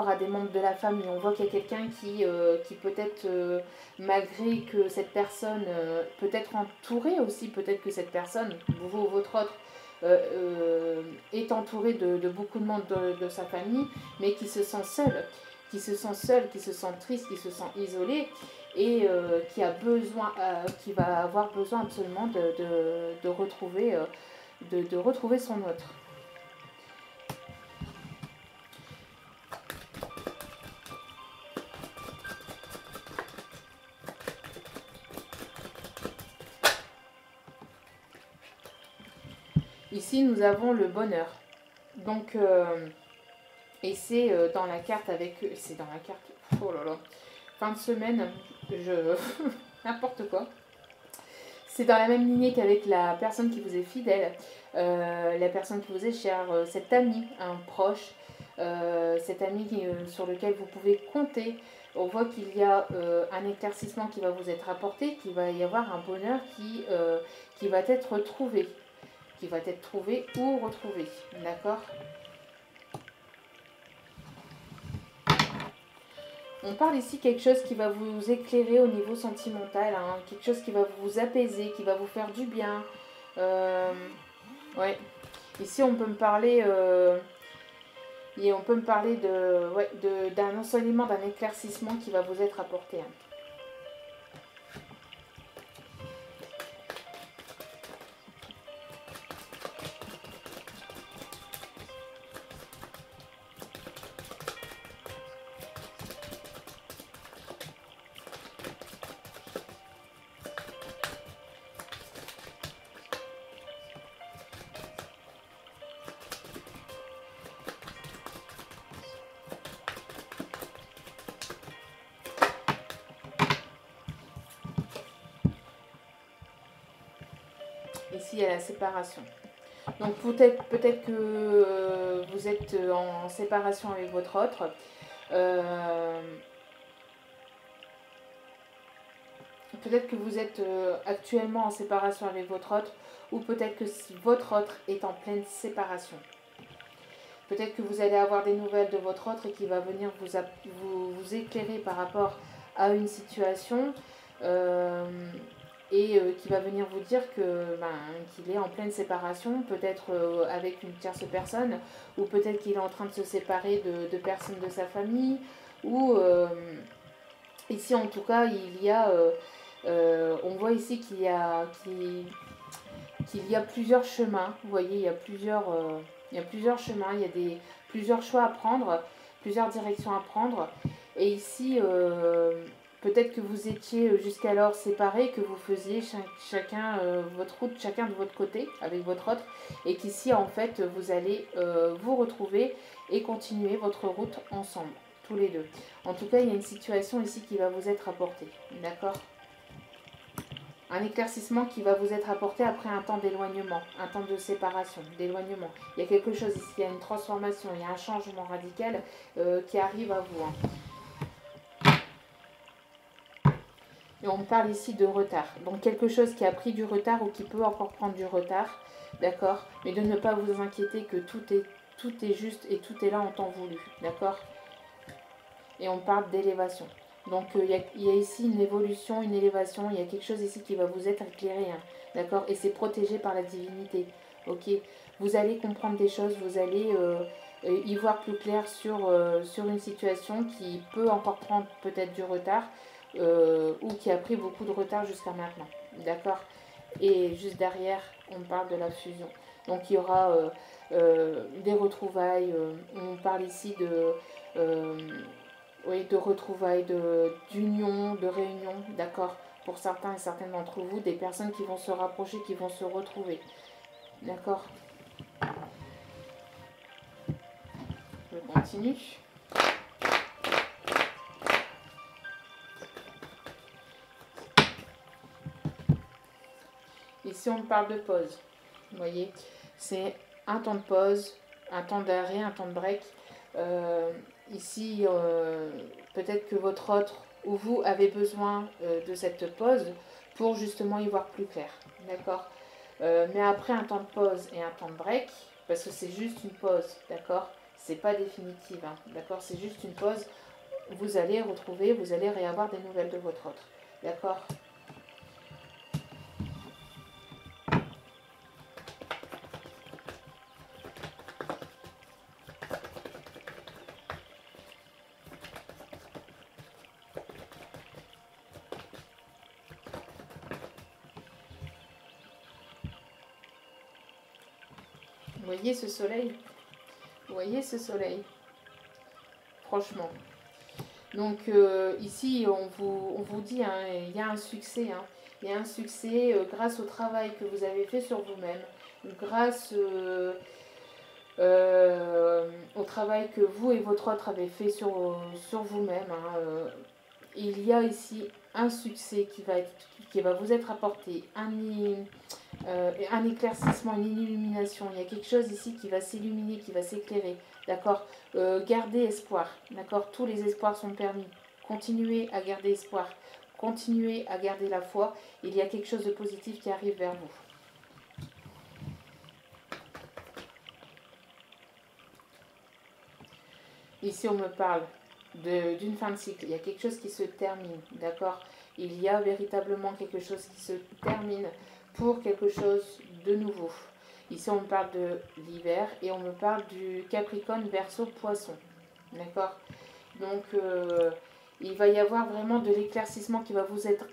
à des membres de la famille. On voit qu'il y a quelqu'un qui peut-être, malgré que cette personne peut être entourée aussi, peut-être que cette personne, vous ou votre autre, est entourée de beaucoup de membres de sa famille, mais qui se sent seul, qui se sent triste, qui se sent isolé et qui va avoir besoin absolument de retrouver son autre. Ici, nous avons le bonheur. Donc, et c'est dans la carte avec... C'est dans la carte... Oh là là. Fin de semaine, n'importe quoi. C'est dans la même lignée qu'avec la personne qui vous est fidèle, la personne qui vous est chère, cet ami, un proche, cet ami sur lequel vous pouvez compter. On voit qu'il y a un éclaircissement qui va vous être apporté, qu'il va y avoir un bonheur qui va être trouvé. Qui va être trouvé ou retrouvé. D'accord ? On parle ici quelque chose qui va vous éclairer au niveau sentimental, hein, quelque chose qui va vous apaiser, qui va vous faire du bien. Ouais. Ici, on peut me parler, d'un ensoleillement, d'un éclaircissement qui va vous être apporté. Hein. Ici, il y a la séparation. Donc peut-être que vous êtes en séparation avec votre autre. Peut-être que vous êtes actuellement en séparation avec votre autre, ou peut-être que votre autre est en pleine séparation. Peut-être que vous allez avoir des nouvelles de votre autre et qui va venir vous éclairer par rapport à une situation. Qui va venir vous dire qu'il est en pleine séparation, peut-être avec une tierce personne, ou peut-être qu'il est en train de se séparer de personnes de sa famille, ou ici en tout cas il y a, on voit ici qu'il y a plusieurs chemins, vous voyez, il y a plusieurs chemins, il y a plusieurs choix à prendre, plusieurs directions à prendre, et ici... peut-être que vous étiez jusqu'alors séparés, que vous faisiez chacun votre route, chacun de votre côté, avec votre autre, et qu'ici, en fait, vous allez vous retrouver et continuer votre route ensemble, tous les deux. En tout cas, il y a une situation ici qui va vous être apportée, d'accord ? Un éclaircissement qui va vous être apporté après un temps d'éloignement, un temps de séparation, d'éloignement. Il y a quelque chose ici, il y a une transformation, il y a un changement radical qui arrive à vous, hein. Et on parle ici de retard. Donc quelque chose qui a pris du retard ou qui peut encore prendre du retard, d'accord ? Mais de ne pas vous inquiéter que tout est juste et tout est là en temps voulu, d'accord ? Et on parle d'élévation. Donc il y a ici une évolution, une élévation, il y a quelque chose ici qui va vous être éclairé, hein, d'accord ? Et c'est protégé par la divinité, ok ? Vous allez comprendre des choses, vous allez y voir plus clair sur une situation qui peut encore prendre peut-être du retard, ou qui a pris beaucoup de retard jusqu'à maintenant. D'accord ? Et juste derrière, on parle de la fusion. Donc il y aura des retrouvailles. On parle ici de retrouvailles, d'union, de réunion. D'accord ? Pour certains et certaines d'entre vous, des personnes qui vont se rapprocher, qui vont se retrouver. D'accord ? Je continue. Ici, on parle de pause. Vous voyez, c'est un temps de pause, un temps d'arrêt, un temps de break. Ici, peut-être que votre autre ou vous avez besoin de cette pause pour justement y voir plus clair. D'accord ? Mais après un temps de pause et un temps de break, parce que c'est juste une pause, d'accord ? C'est pas définitive, hein, d'accord ? C'est juste une pause. Vous allez retrouver, vous allez réavoir des nouvelles de votre autre. D'accord ? Vous voyez ce soleil ? Vous voyez ce soleil ? Franchement. Donc ici, on vous dit, hein, il y a un succès. Hein. Il y a un succès grâce au travail que vous avez fait sur vous-même, grâce au travail que vous et votre autre avez fait sur vous-même. Hein, il y a ici un succès qui va vous être apporté, un éclaircissement, une illumination. Il y a quelque chose ici qui va s'illuminer, qui va s'éclairer. D'accord. Gardez espoir. D'accord. Tous les espoirs sont permis. Continuez à garder espoir. Continuez à garder la foi. Il y a quelque chose de positif qui arrive vers vous. Ici, on me parle d'une fin de cycle. Il y a quelque chose qui se termine. D'accord. Il y a véritablement quelque chose qui se termine pour quelque chose de nouveau. Ici, on me parle de l'hiver et on me parle du Capricorne, Verseau, Poisson. D'accord. Donc, il va y avoir vraiment de l'éclaircissement qui va vous être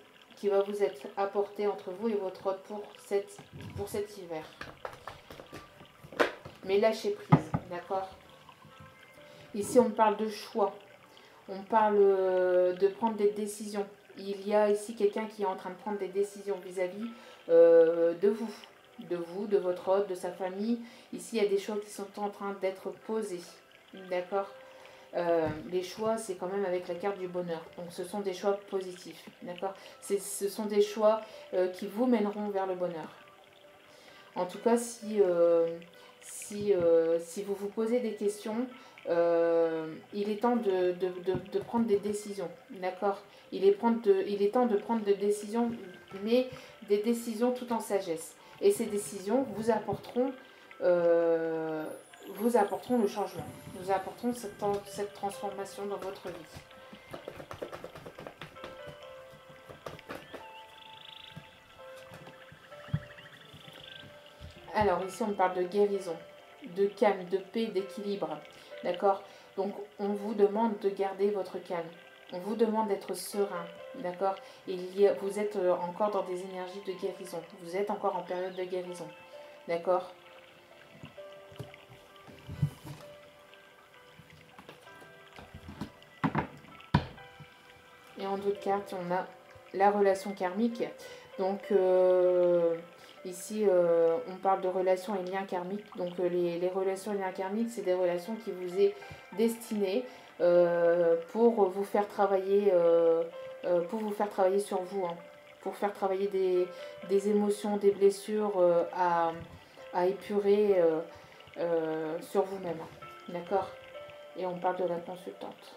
apporté entre vous et votre hôte pour cet hiver. Mais lâchez prise, d'accord. Ici, on parle de choix. On parle de prendre des décisions. Il y a ici quelqu'un qui est en train de prendre des décisions vis-à-vis de vous, de votre hôte, de sa famille. Ici, il y a des choix qui sont en train d'être posés. D'accord. Les choix, c'est quand même avec la carte du bonheur. Donc, ce sont des choix positifs. D'accord. Ce sont des choix qui vous mèneront vers le bonheur. En tout cas, si vous vous posez des questions, il est temps de prendre des décisions, d'accord. Il est temps de prendre des décisions, mais des décisions tout en sagesse. Et ces décisions vous apporteront le changement, vous apporteront cette transformation dans votre vie. Alors ici on parle de guérison, de calme, de paix, d'équilibre. D'accord. Donc on vous demande de garder votre calme. On vous demande d'être serein. D'accord. Vous êtes encore dans des énergies de guérison. Vous êtes encore en période de guérison. D'accord. Et en d'autres cartes, on a la relation karmique. Donc ici, on parle de relations et liens karmiques. Donc les relations et liens karmiques, c'est des relations qui vous est destinées pour vous faire travailler sur vous, hein, pour faire travailler des émotions, des blessures à épurer sur vous-même. D'accord. Et on parle de la consultante,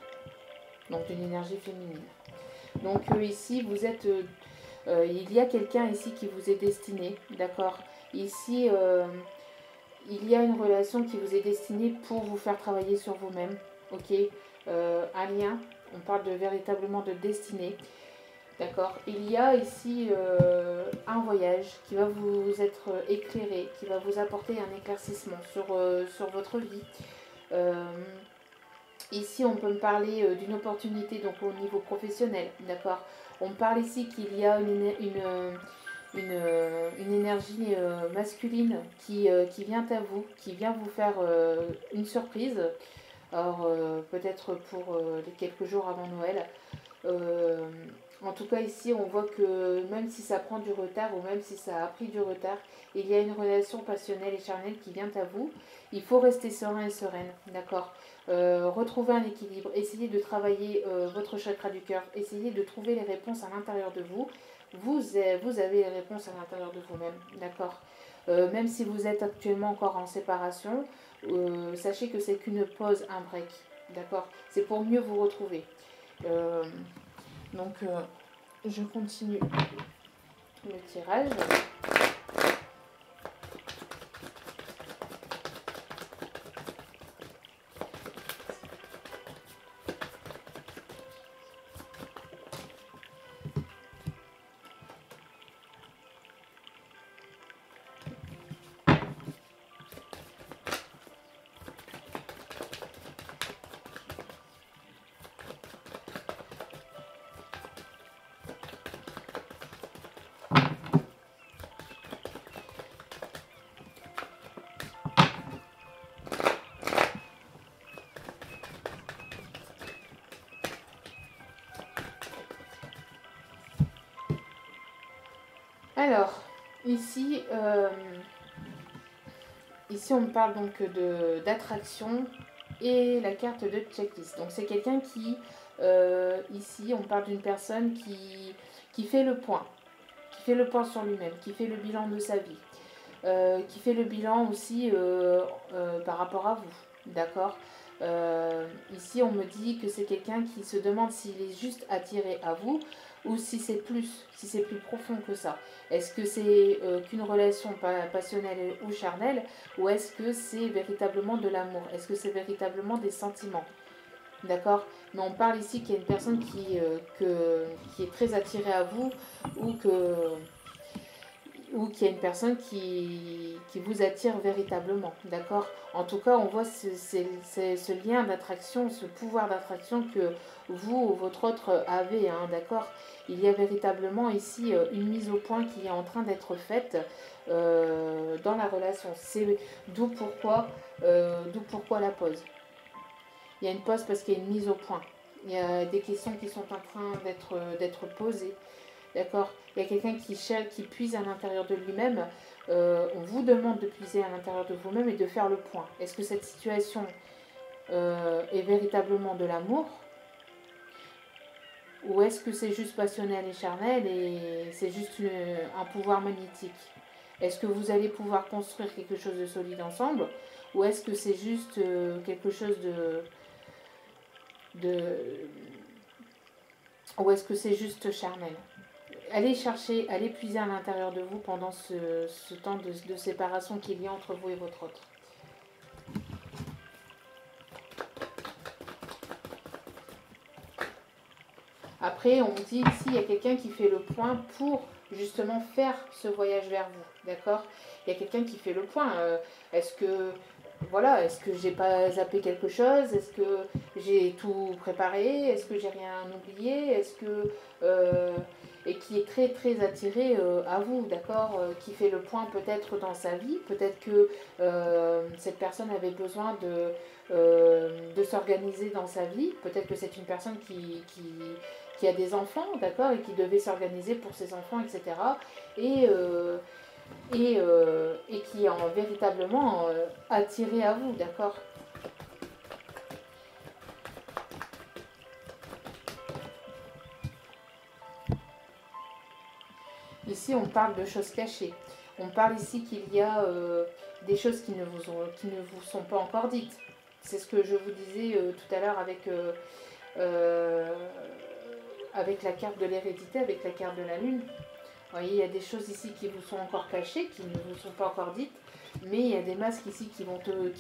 donc d'une énergie féminine. Donc ici, vous êtes... il y a quelqu'un ici qui vous est destiné, d'accord. Ici, il y a une relation qui vous est destinée pour vous faire travailler sur vous-même, ok. Un lien, on parle véritablement de destinée, d'accord. Il y a ici un voyage qui va vous être éclairé, qui va vous apporter un éclaircissement sur votre vie. Ici, on peut me parler d'une opportunité donc au niveau professionnel, d'accord. On parle ici qu'il y a une énergie masculine qui vient à vous, qui vient vous faire une surprise. Alors, peut-être pour les quelques jours avant Noël. En tout cas, ici, on voit que même si ça prend du retard ou même si ça a pris du retard, il y a une relation passionnelle et charnelle qui vient à vous. Il faut rester serein et sereine, d'accord. Retrouver un équilibre, essayez de travailler votre chakra du cœur, essayez de trouver les réponses à l'intérieur de vous. Vous avez les réponses à l'intérieur de vous-même, d'accord. Même si vous êtes actuellement encore en séparation, sachez que c'est qu'une pause, un break, d'accord. C'est pour mieux vous retrouver. Donc, je continue le tirage. Alors, ici, ici on parle donc d'attraction et la carte de checklist. Donc c'est quelqu'un qui, ici on parle d'une personne qui fait le point. Qui fait le point sur lui-même, qui fait le bilan de sa vie, qui fait le bilan aussi par rapport à vous, d'accord. Ici, on me dit que c'est quelqu'un qui se demande s'il est juste attiré à vous ou si c'est plus, si c'est plus profond que ça. Est-ce que c'est qu'une relation passionnelle ou charnelle ou est-ce que c'est véritablement de l'amour? Est-ce que c'est véritablement des sentiments? D'accord. Mais on parle ici qu'il y a une personne qui est très attirée à vous ou qu'il y a une personne qui vous attire véritablement. D'accord. En tout cas, on voit ce lien d'attraction, ce pouvoir d'attraction que vous ou votre autre avez. Hein, d'accord. Il y a véritablement ici une mise au point qui est en train d'être faite dans la relation. C'est d'où pourquoi la pause. Il y a une pause parce qu'il y a une mise au point. Il y a des questions qui sont en train d'être posées. D'accord. Il y a quelqu'un qui puise à l'intérieur de lui-même. On vous demande de puiser à l'intérieur de vous-même et de faire le point. Est-ce que cette situation est véritablement de l'amour? Ou est-ce que c'est juste passionnel et charnel et c'est juste un pouvoir magnétique? Est-ce que vous allez pouvoir construire quelque chose de solide ensemble? Ou est-ce que c'est juste quelque chose ou est-ce que c'est juste charnel? Allez chercher, allez puiser à l'intérieur de vous pendant ce temps de séparation qu'il y a entre vous et votre autre. Après, on dit ici, il y a quelqu'un qui fait le point pour justement faire ce voyage vers vous, d'accord? Il y a quelqu'un qui fait le point. Est-ce que j'ai pas zappé quelque chose? Est-ce que j'ai tout préparé? Est-ce que j'ai rien oublié? Et qui est très très attiré à vous, d'accord? Qui fait le point peut-être dans sa vie, peut-être que cette personne avait besoin de s'organiser dans sa vie, peut-être que c'est une personne qui a des enfants, d'accord, et qui devait s'organiser pour ses enfants, etc. Et qui est véritablement attiré à vous, d'accord. Ici, on parle de choses cachées. On parle ici qu'il y a des choses qui ne vous sont pas encore dites. C'est ce que je vous disais tout à l'heure avec la carte de l'hérédité, avec la carte de la lune. Vous voyez, il y a des choses ici qui vous sont encore cachées, qui ne vous sont pas encore dites, mais il y a des masques ici qui vont tomber,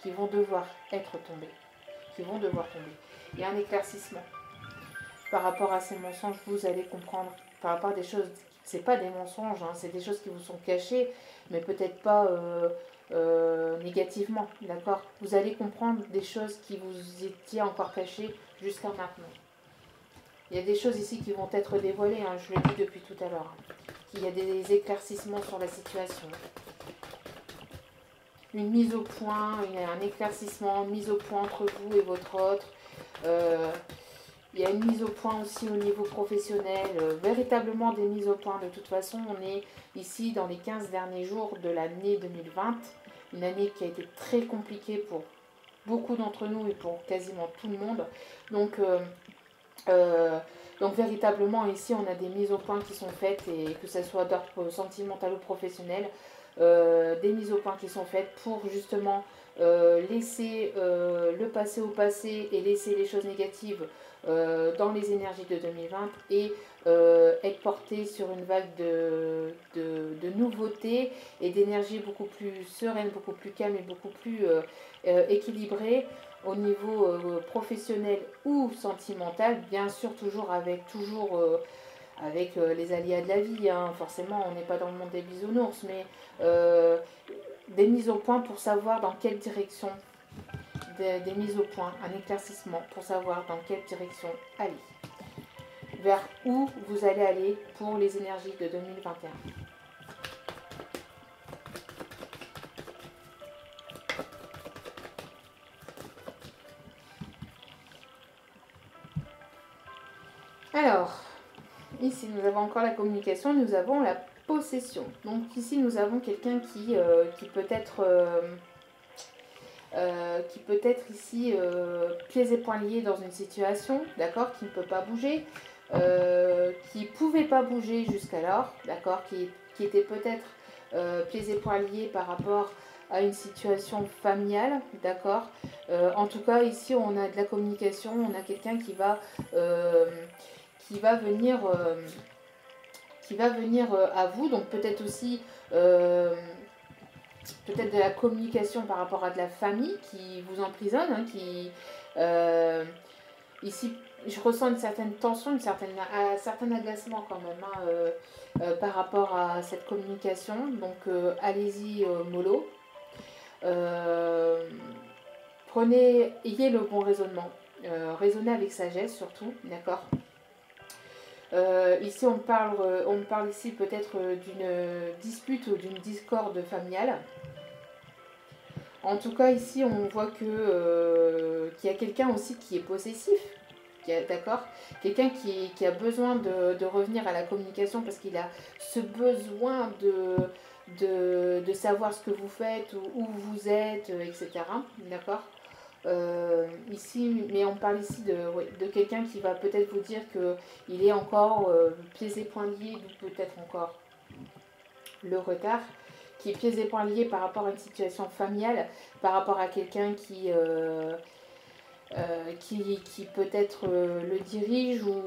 qui vont devoir être tombés, Il y a un éclaircissement. Par rapport à ces mensonges, vous allez comprendre, par rapport à des choses, c'est pas des mensonges, hein, c'est des choses qui vous sont cachées, mais peut-être pas négativement, d'accord. Vous allez comprendre des choses qui vous étaient encore cachées jusqu'à maintenant. Il y a des choses ici qui vont être dévoilées, hein, je le dis depuis tout à l'heure. Il y a des éclaircissements sur la situation. Une mise au point, un éclaircissement, une mise au point entre vous et votre autre. Il y a une mise au point aussi au niveau professionnel, véritablement des mises au point. De toute façon, on est ici dans les 15 derniers jours de l'année 2020, une année qui a été très compliquée pour beaucoup d'entre nous et pour quasiment tout le monde. Donc véritablement ici on a des mises au point qui sont faites, et que ce soit d'ordre sentimental ou professionnel, des mises au point qui sont faites pour justement laisser le passé au passé et laisser les choses négatives dans les énergies de 2020 et être porté sur une vague de nouveautés et d'énergie beaucoup plus sereine, beaucoup plus calme et beaucoup plus équilibrée au niveau professionnel ou sentimental, bien sûr toujours avec les aléas de la vie, hein. Forcément on n'est pas dans le monde des bisounours, mais des mises au point pour savoir dans quelle direction, des mises au point, un éclaircissement pour savoir dans quelle direction aller, vers où vous allez aller pour les énergies de 2021. Alors, ici nous avons encore la communication, nous avons la possession. Donc ici, nous avons quelqu'un qui peut être ici pieds et poings liés dans une situation, d'accord, qui ne peut pas bouger, qui pouvait pas bouger jusqu'alors, d'accord, qui était peut-être pieds et poings liés par rapport à une situation familiale, d'accord. En tout cas, ici, on a de la communication, on a quelqu'un qui va venir à vous, donc peut-être aussi peut-être de la communication par rapport à de la famille qui vous emprisonne, hein, ici je ressens une certaine tension, un certain agacement quand même, hein, par rapport à cette communication, donc allez-y mollo. Ayez le bon raisonnement, raisonnez avec sagesse surtout, d'accord. Ici on parle ici peut-être d'une dispute ou d'une discorde familiale. En tout cas ici on voit qu'il y a quelqu'un aussi qui est possessif, d'accord, quelqu'un qui a besoin de revenir à la communication parce qu'il a ce besoin de savoir ce que vous faites, où vous êtes, etc. D'accord. Ici, mais on parle ici de quelqu'un qui va peut-être vous dire qu'il est encore pieds et poings liés, d'où peut-être encore le retard, qui est pieds et poings liés par rapport à une situation familiale, par rapport à quelqu'un qui peut-être le dirige, ou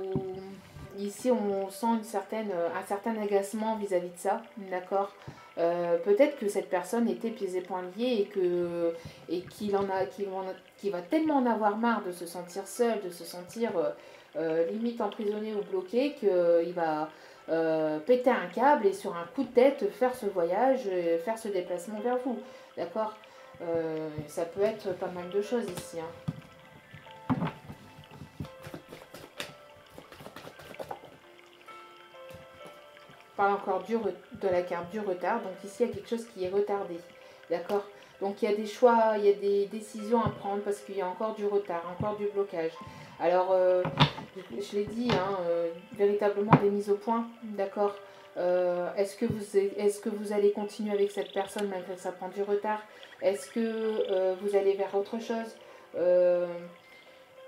ici on sent un certain agacement vis-à-vis de ça, d'accord. Peut-être que cette personne était pieds et poings liés et qu'il va tellement en avoir marre de se sentir seul, de se sentir limite emprisonné ou bloqué, qu'il va péter un câble et sur un coup de tête faire ce voyage, faire ce déplacement vers vous, d'accord. Ça peut être pas mal de choses ici, hein. On parle encore de la carte du retard, donc ici il y a quelque chose qui est retardé, d'accord. Donc il y a des choix, il y a des décisions à prendre parce qu'il y a encore du retard, encore du blocage. Alors je l'ai dit, hein, véritablement des mises au point, d'accord. Est-ce que vous allez continuer avec cette personne malgré que ça prend du retard? Est-ce que vous allez vers autre chose?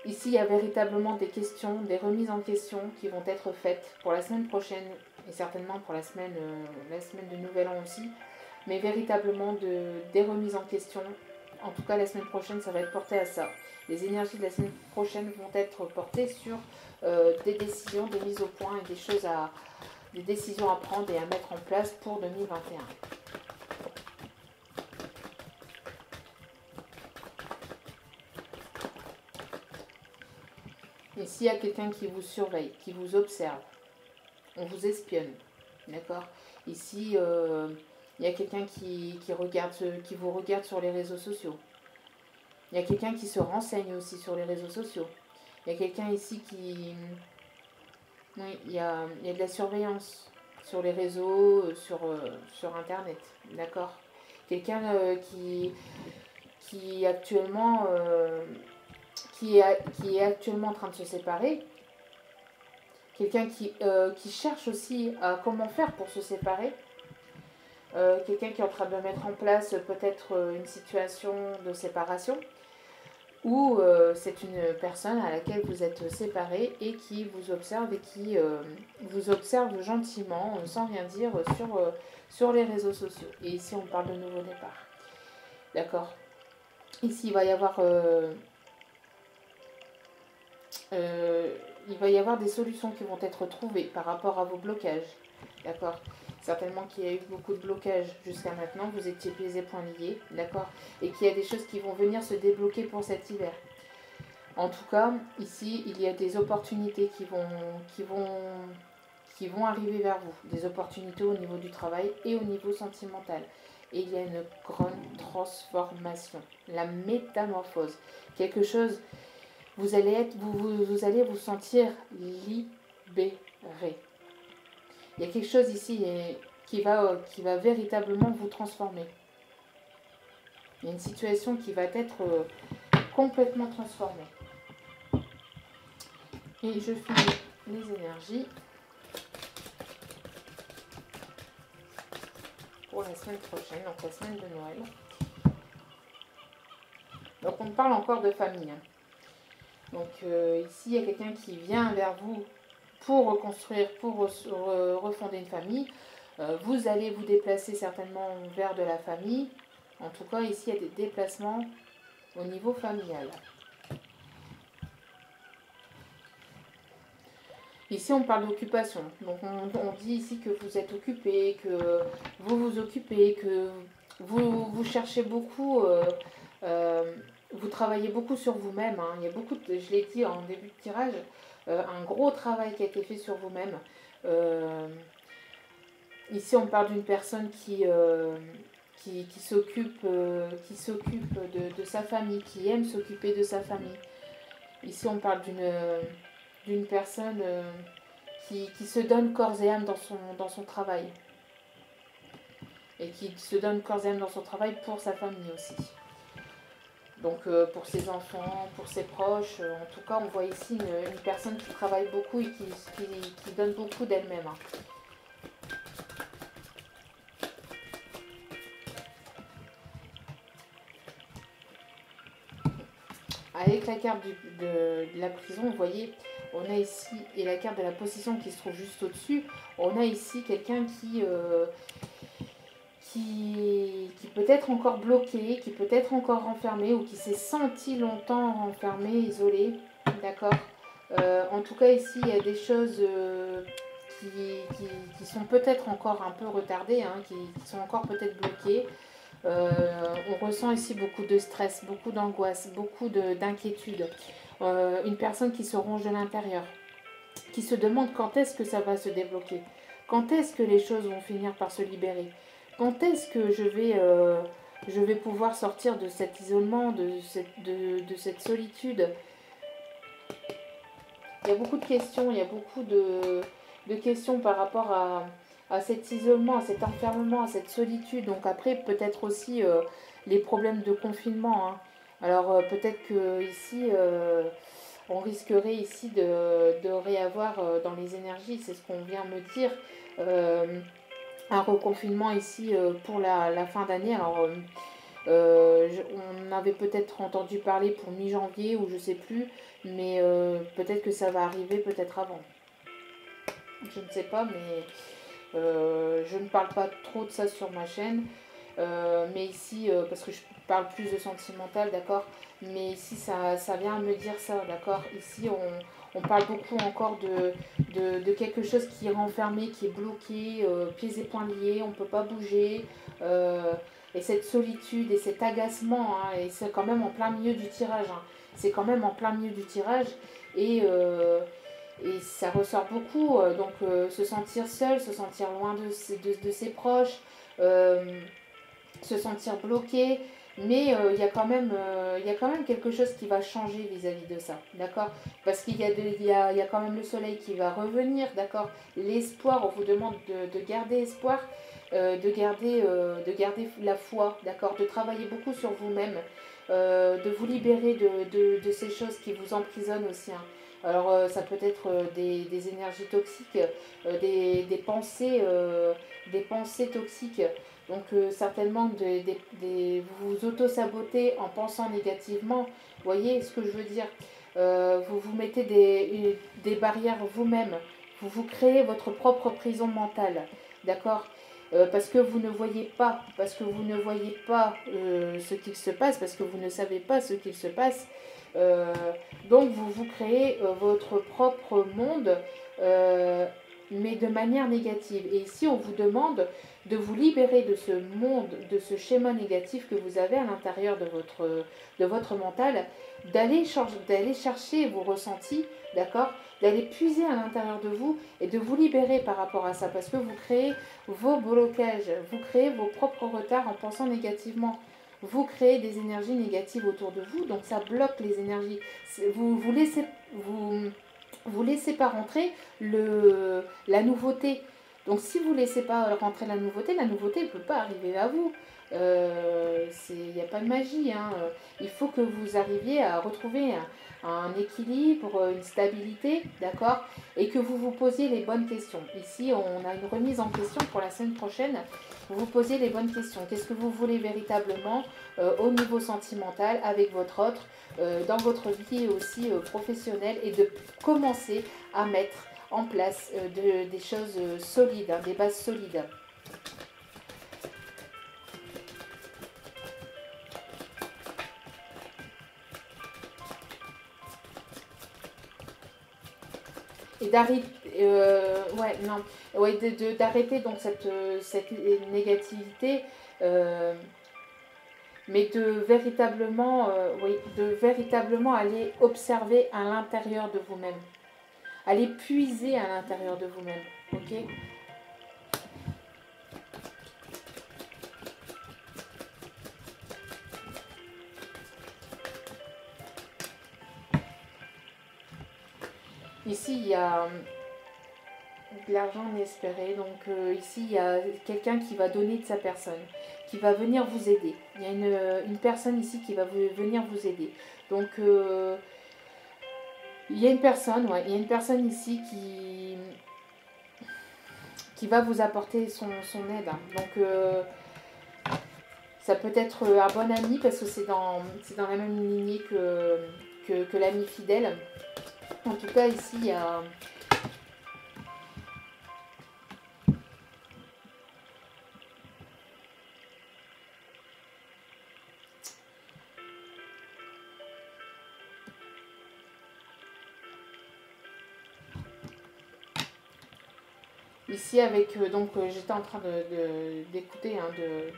Ici, il y a véritablement des questions, des remises en question qui vont être faites pour la semaine prochaine et certainement pour la semaine de Nouvel An aussi. Mais véritablement des remises en question. En tout cas, la semaine prochaine, ça va être porté à ça. Les énergies de la semaine prochaine vont être portées sur des décisions, des mises au point et des décisions à prendre et à mettre en place pour 2021. Ici, il y a quelqu'un qui vous surveille, qui vous observe. On vous espionne, d'accord. Ici, il y a quelqu'un qui vous regarde sur les réseaux sociaux. Il y a quelqu'un qui se renseigne aussi sur les réseaux sociaux. Il y a quelqu'un ici qui... Oui, il y a de la surveillance sur les réseaux, sur Internet, d'accord. Quelqu'un qui actuellement... qui est actuellement en train de se séparer, quelqu'un qui cherche aussi à comment faire pour se séparer, quelqu'un qui est en train de mettre en place peut-être une situation de séparation, ou c'est une personne à laquelle vous êtes séparés et qui vous observe et qui vous observe gentiment, sans rien dire, sur les réseaux sociaux. Et ici, on parle de nouveau départ. D'accord. Ici, il va y avoir... il va y avoir des solutions qui vont être trouvées par rapport à vos blocages. D'accord. Certainement qu'il y a eu beaucoup de blocages jusqu'à maintenant, vous étiez pieds et poings liés, d'accord. Et qu'il y a des choses qui vont venir se débloquer pour cet hiver. En tout cas, ici, il y a des opportunités qui vont arriver vers vous. Des opportunités au niveau du travail et au niveau sentimental. Et il y a une grande transformation, la métamorphose. Quelque chose... Vous allez vous sentir libéré. Il y a quelque chose ici qui va véritablement vous transformer. Il y a une situation qui va être complètement transformée. Et je finis les énergies. pour la semaine prochaine, donc la semaine de Noël. Donc on parle encore de famille. Hein. Donc ici, il y a quelqu'un qui vient vers vous pour reconstruire, pour refonder une famille. Vous allez vous déplacer certainement vers de la famille. En tout cas, ici, il y a des déplacements au niveau familial. Ici, on parle d'occupation. Donc, on dit ici que vous êtes occupé, que vous vous occupez, que vous cherchez beaucoup, vous travaillez beaucoup sur vous-même. Hein. Il y a beaucoup, je l'ai dit en début de tirage, un gros travail qui a été fait sur vous-même. Ici, on parle d'une personne qui s'occupe de sa famille, qui aime s'occuper de sa famille. Ici, on parle d'une personne qui se donne corps et âme dans son travail. Et qui se donne corps et âme dans son travail pour sa famille aussi. Donc pour ses enfants, pour ses proches. En tout cas, on voit ici une personne qui travaille beaucoup et qui donne beaucoup d'elle-même. Hein. Avec la carte de la prison, vous voyez, on a ici, et la carte de la possession qui se trouve juste au-dessus, on a ici quelqu'un qui peut être encore bloqué, qui peut être encore renfermé, ou qui s'est senti longtemps renfermé, isolé, d'accord. En tout cas, ici, il y a des choses qui sont peut-être encore un peu retardées, hein, qui sont encore peut-être bloquées. On ressent ici beaucoup de stress, beaucoup d'angoisse, beaucoup d'inquiétude. Une personne qui se ronge de l'intérieur, qui se demande quand est-ce que ça va se débloquer, quand est-ce que les choses vont finir par se libérer, quand est-ce que je vais pouvoir sortir de cet isolement, de cette solitude. Il y a beaucoup de questions, il y a beaucoup de questions par rapport à cet isolement, à cet enfermement, à cette solitude. Donc après, peut-être aussi les problèmes de confinement. Hein. Alors peut-être que ici, on risquerait ici de réavoir dans les énergies, c'est ce qu'on vient me dire, un reconfinement ici pour la fin d'année. Alors on avait peut-être entendu parler pour mi-janvier ou je sais plus, mais peut-être que ça va arriver peut-être avant. Je ne sais pas, mais je ne parle pas trop de ça sur ma chaîne. Mais ici, parce que je parle plus de sentimental, d'accord. Mais ici, ça vient me dire ça, d'accord. Ici, on parle beaucoup encore de quelque chose qui est renfermé, qui est bloqué, pieds et poings liés, on ne peut pas bouger. Et cette solitude et cet agacement, hein, et c'est quand même en plein milieu du tirage. Hein. C'est quand même en plein milieu du tirage. Et ça ressort beaucoup. Donc, se sentir seul, se sentir loin de ses proches, se sentir bloqué. Mais il y a quand même quelque chose qui va changer vis-à-vis de ça, d'accord. Parce qu'il y a quand même le soleil qui va revenir, d'accord. L'espoir, on vous demande de garder espoir, de garder la foi, d'accord. De travailler beaucoup sur vous-même, de vous libérer de ces choses qui vous emprisonnent aussi. Hein. Alors ça peut être des énergies toxiques, des pensées toxiques. Donc certainement vous vous auto-sabotez en pensant négativement. Vous voyez ce que je veux dire. Vous vous mettez des barrières vous-même. Vous vous créez votre propre prison mentale. D'accord. Parce que vous ne voyez pas. Parce que vous ne voyez pas ce qu'il se passe. Parce que vous ne savez pas ce qu'il se passe. Donc vous vous créez votre propre monde. Mais de manière négative. Et ici, on vous demande de vous libérer de ce monde, de ce schéma négatif que vous avez à l'intérieur de votre mental, d'aller chercher vos ressentis, d'accord, d'aller puiser à l'intérieur de vous et de vous libérer par rapport à ça, parce que vous créez vos blocages, vous créez vos propres retards en pensant négativement. Vous créez des énergies négatives autour de vous, donc ça bloque les énergies. Vous laissez pas rentrer la nouveauté. Donc si vous ne laissez pas rentrer la nouveauté ne peut pas arriver à vous. Il n'y a pas de magie, hein. Il faut que vous arriviez à retrouver un équilibre, une stabilité, d'accord, et que vous vous posiez les bonnes questions. Ici, on a une remise en question pour la semaine prochaine. Vous vous posez les bonnes questions. Qu'est-ce que vous voulez véritablement au niveau sentimental avec votre autre, dans votre vie aussi professionnelle, et de commencer à mettre en place des choses solides, hein, des bases solides. Et d'arrêter, ouais, non, ouais, d'arrêter donc cette négativité, mais oui, de véritablement aller observer à l'intérieur de vous-même, aller puiser à l'intérieur de vous-même, ok? Ici, il y a de l'argent inespéré. Donc ici, il y a quelqu'un qui va donner de sa personne, qui va venir vous aider. Il y a une personne ici qui va venir vous aider. Donc il y a une personne, ouais, il y a une personne ici qui va vous apporter son aide. Donc ça peut être un bon ami parce que c'est dans la même lignée que l'ami fidèle. En tout cas, ici, il y a... Ici, avec donc j'étais en train d'écouter, hein,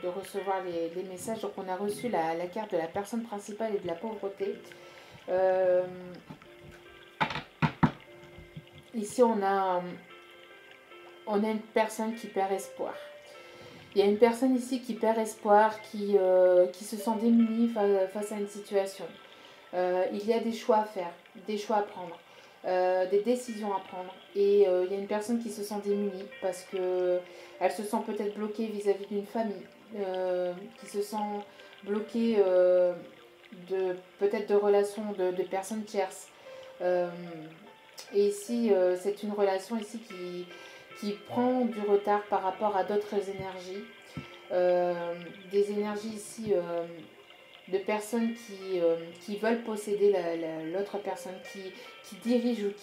de recevoir les messages. Donc, on a reçu la carte de la personne principale et de la pauvreté. Ici, on a une personne qui perd espoir. Il y a une personne ici qui perd espoir, qui se sent démunie face à une situation. Il y a des choix à faire, des choix à prendre. Des décisions à prendre, et il y a une personne qui se sent démunie parce qu'elle se sent peut-être bloquée vis-à-vis d'une famille, qui se sent bloquée peut-être de relations de personnes tierces. Et ici, c'est une relation ici qui prend du retard par rapport à d'autres énergies. Des énergies ici de personnes qui veulent posséder l'autre personne, qui dirigent ou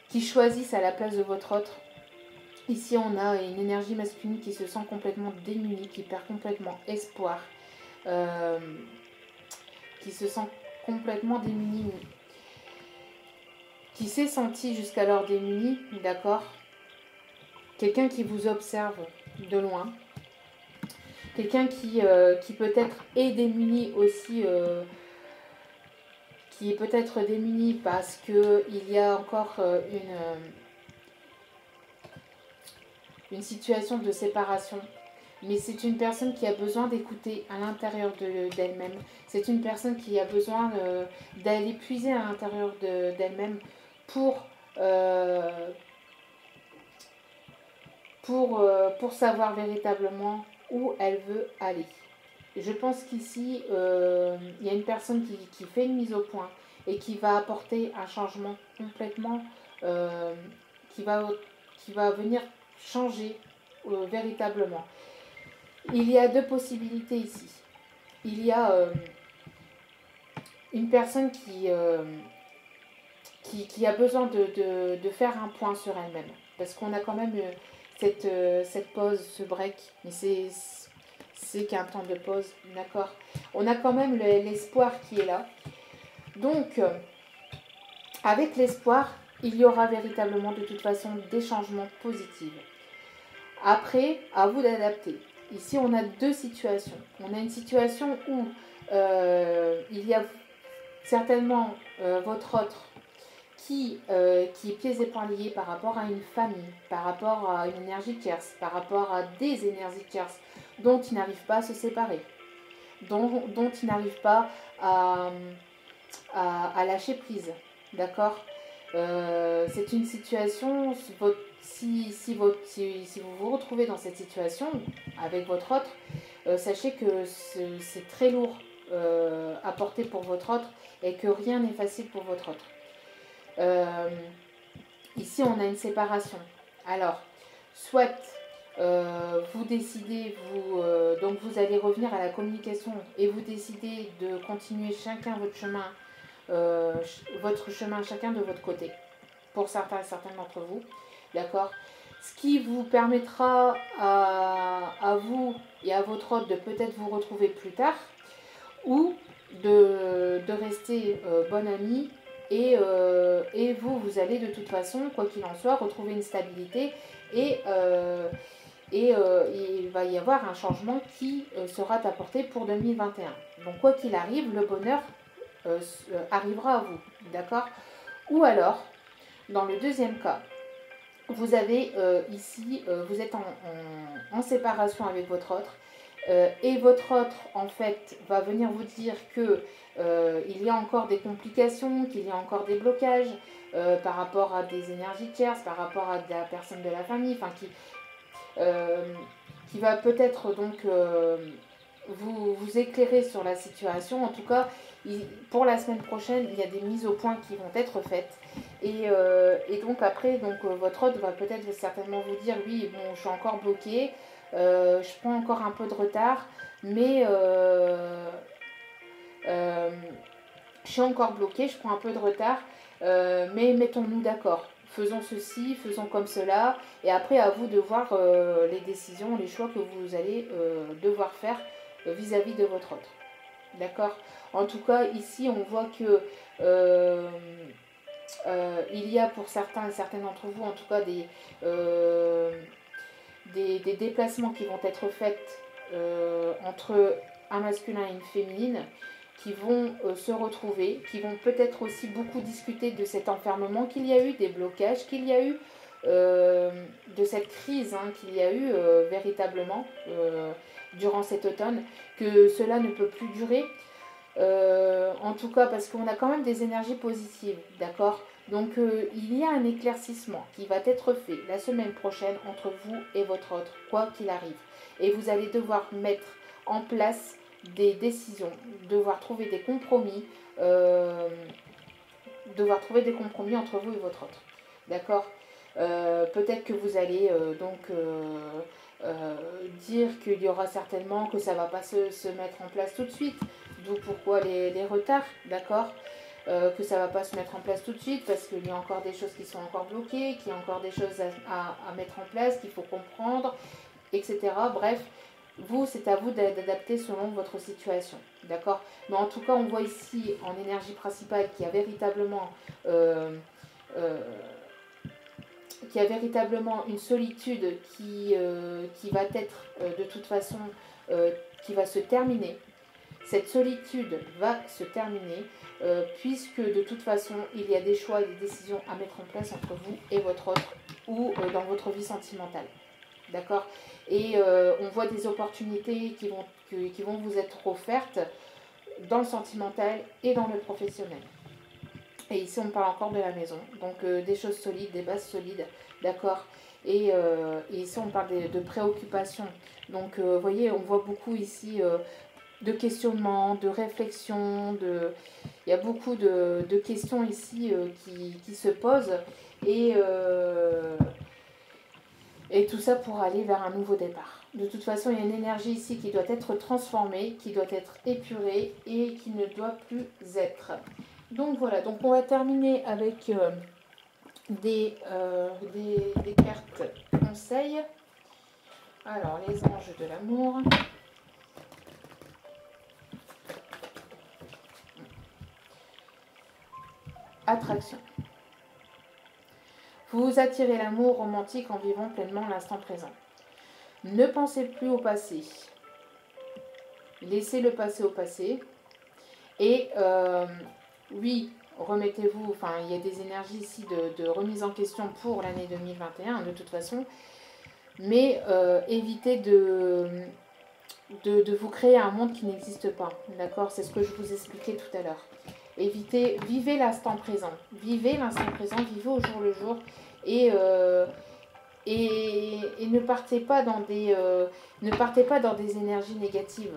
qui choisissent à la place de votre autre. Ici, on a une énergie masculine qui se sent complètement démunie, qui perd complètement espoir, qui se sent complètement démunie, qui s'est senti jusqu'alors démunie, d'accord? Quelqu'un qui vous observe de loin. Quelqu'un qui peut-être est démuni aussi, qui est peut-être démuni parce qu'il y a encore une situation de séparation. Mais c'est une personne qui a besoin d'écouter à l'intérieur d'elle-même. C'est une personne qui a besoin d'aller puiser à l'intérieur d'elle-même pour savoir véritablement où elle veut aller. Je pense qu'ici, il y a une personne qui fait une mise au point et qui va apporter un changement complètement, qui va venir changer véritablement. Il y a deux possibilités ici. Il y a une personne qui a besoin de faire un point sur elle-même. Parce qu'on a quand même cette pause, ce break, mais c'est qu'un temps de pause, d'accord. On a quand même l'espoir qui est là. Donc, avec l'espoir, il y aura véritablement de toute façon des changements positifs. Après, à vous d'adapter. Ici, on a deux situations. On a une situation où il y a certainement votre autre qui est pieds et poings liés par rapport à une famille, par rapport à une énergie tierce, par rapport à des énergies tierces dont il n'arrive pas à se séparer, dont il n'arrive pas à lâcher prise, d'accord. C'est une situation, si vous vous retrouvez dans cette situation avec votre autre, sachez que c'est très lourd à porter pour votre autre et que rien n'est facile pour votre autre. Ici, on a une séparation. Alors, soit vous décidez, donc vous allez revenir à la communication et vous décidez de continuer chacun votre chemin chacun de votre côté, pour certains et certaines d'entre vous, d'accord? Ce qui vous permettra à vous et à votre hôte de peut-être vous retrouver plus tard, ou de rester bon ami, et vous allez de toute façon, quoi qu'il en soit, retrouver une stabilité, et il va y avoir un changement qui sera apporté pour 2021. Donc quoi qu'il arrive, le bonheur arrivera à vous, d'accord? Ou alors, dans le deuxième cas, vous avez ici, vous êtes en séparation avec votre autre, et votre autre, en fait, va venir vous dire que il y a encore des complications, qu'il y a encore des blocages par rapport à des énergies tierces, par rapport à la personne de la famille, enfin qui va peut-être donc vous éclairer sur la situation. En tout cas, pour la semaine prochaine, il y a des mises au point qui vont être faites. Et donc après, votre hôte va peut-être certainement vous dire, oui, bon, je suis encore bloquée, je prends encore un peu de retard, mais je suis encore bloquée, je prends un peu de retard, mais mettons-nous d'accord. Faisons ceci, faisons comme cela, et après à vous de voir les décisions, les choix que vous allez devoir faire vis-à-vis de votre autre. D'accord? En tout cas, ici, on voit que il y a pour certains et certaines d'entre vous, en tout cas, des déplacements qui vont être faits entre un masculin et une féminine, qui vont se retrouver, qui vont peut-être aussi beaucoup discuter de cet enfermement qu'il y a eu, des blocages qu'il y a eu, de cette crise qu'il y a eu véritablement durant cet automne, que cela ne peut plus durer. En tout cas, parce qu'on a quand même des énergies positives, d'accord? Donc, il y a un éclaircissement qui va être fait la semaine prochaine entre vous et votre autre, quoi qu'il arrive. Et vous allez devoir mettre en place des décisions, devoir trouver des compromis, entre vous et votre autre, d'accord? Peut-être que vous allez dire qu'il y aura certainement que ça ne va pas se mettre en place tout de suite, d'où pourquoi les retards, d'accord? Que ça ne va pas se mettre en place tout de suite parce qu'il y a encore des choses qui sont encore bloquées, qu'il y a encore des choses à mettre en place, qu'il faut comprendre, etc. Bref, c'est à vous d'adapter selon votre situation, d'accord? Mais en tout cas, on voit ici en énergie principale qu'il y a véritablement une solitude qui va être de toute façon, qui va se terminer. Cette solitude va se terminer puisque de toute façon, il y a des choix et des décisions à mettre en place entre vous et votre autre ou dans votre vie sentimentale. D'accord? Et on voit des opportunités qui vont vous être offertes dans le sentimental et dans le professionnel. Et ici, on parle encore de la maison. Donc, des choses solides, des bases solides. D'accord? Et ici, on parle de préoccupations. Donc, vous voyez, on voit beaucoup ici de questionnements, de réflexions. Il y a beaucoup de questions ici qui se posent. Et tout ça pour aller vers un nouveau départ. De toute façon, il y a une énergie ici qui doit être transformée, qui doit être épurée et qui ne doit plus être. Donc voilà, donc on va terminer avec des cartes conseils. Alors, les anges de l'amour. Attraction. Vous attirez l'amour romantique en vivant pleinement l'instant présent. Ne pensez plus au passé. Laissez le passé au passé. Et oui, remettez-vous, enfin il y a des énergies ici de remise en question pour l'année 2021 de toute façon. Mais évitez de vous créer un monde qui n'existe pas. D'accord? C'est ce que je vous expliquais tout à l'heure. Vivez l'instant présent. Vivez l'instant présent, vivez au jour le jour. Et Et ne partez pas dans des énergies négatives.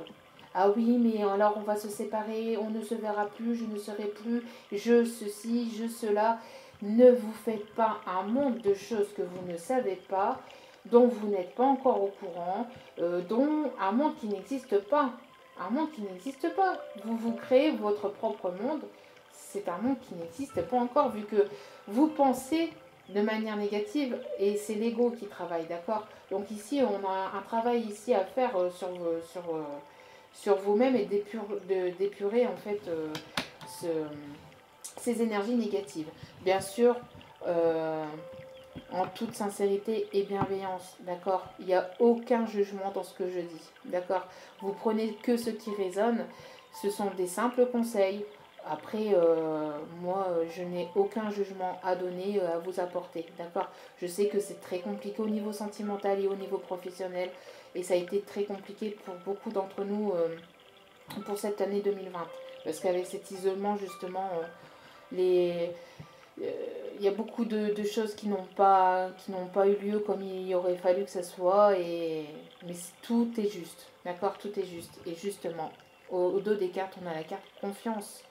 Ah oui, mais alors on va se séparer, on ne se verra plus, je ne serai plus, je ceci, je cela. Ne vous faites pas un monde de choses que vous ne savez pas, dont vous n'êtes pas encore au courant, dont un monde qui n'existe pas. Un monde qui n'existe pas. Vous vous créez votre propre monde. C'est un monde qui n'existe pas encore, vu que vous pensez de manière négative et c'est l'ego qui travaille, d'accord? Donc ici, on a un travail ici à faire sur vous-même et d'épurer en fait ce, ces énergies négatives. Bien sûr, euh, en toute sincérité et bienveillance, d'accord? Il n'y a aucun jugement dans ce que je dis, d'accord? Vous prenez que ce qui résonne, ce sont des simples conseils. Après, moi, je n'ai aucun jugement à donner, à vous apporter, d'accord? Je sais que c'est très compliqué au niveau sentimental et au niveau professionnel, et ça a été très compliqué pour beaucoup d'entre nous pour cette année 2020, parce qu'avec cet isolement, justement, les il y a beaucoup de choses qui n'ont pas eu lieu comme il aurait fallu que ça soit, mais tout est juste, d'accord, tout est juste. Et justement, au dos des cartes, on a la carte confiance.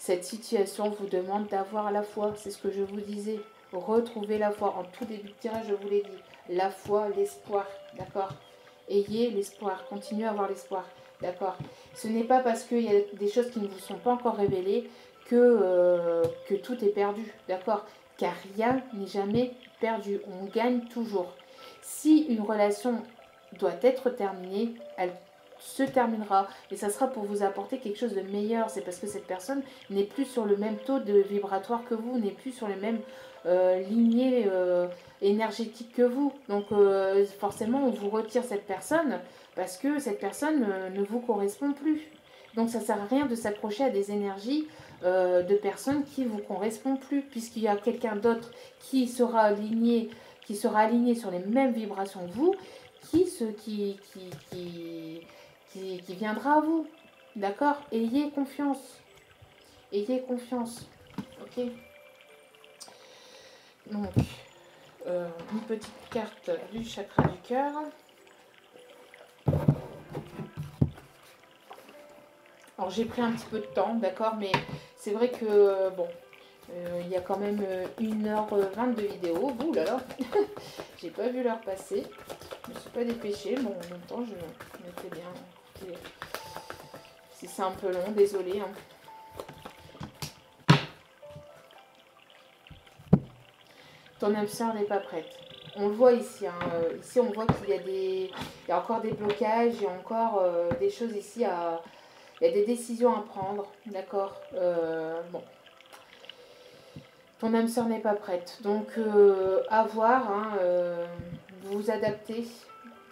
Cette situation vous demande d'avoir la foi, c'est ce que je vous disais. Retrouvez la foi. En tout début de tirage, je vous l'ai dit. La foi, l'espoir, d'accord? Ayez l'espoir, continuez à avoir l'espoir, d'accord? Ce n'est pas parce qu'il y a des choses qui ne vous sont pas encore révélées que tout est perdu, d'accord? Car rien n'est jamais perdu, on gagne toujours. Si une relation doit être terminée, elle se terminera et ça sera pour vous apporter quelque chose de meilleur. C'est parce que cette personne n'est plus sur le même taux de vibratoire que vous, n'est plus sur les mêmes lignées énergétiques que vous. Donc forcément on vous retire cette personne parce que cette personne ne vous correspond plus. Donc ça ne sert à rien de s'accrocher à des énergies de personnes qui ne vous correspondent plus, puisqu'il y a quelqu'un d'autre qui sera aligné sur les mêmes vibrations que vous, qui viendra à vous. D'accord? Ayez confiance. Ayez confiance. Ok? Donc, une petite carte du chakra du cœur. Alors j'ai pris un petit peu de temps, d'accord, mais c'est vrai que, bon, il y a quand même 1h20 de vidéo. Ouh là là, j'ai pas vu l'heure passer. Je me suis pas dépêchée, bon, en même temps, je me fais bien. Si c'est un peu long, désolé. Hein. Ton âme sœur n'est pas prête. On le voit ici. Hein. Ici, on voit il y a encore des blocages, il y a encore des choses ici à... Il y a des décisions à prendre, d'accord? Bon. Ton âme sœur n'est pas prête. Donc, à voir, hein, vous vous adaptez.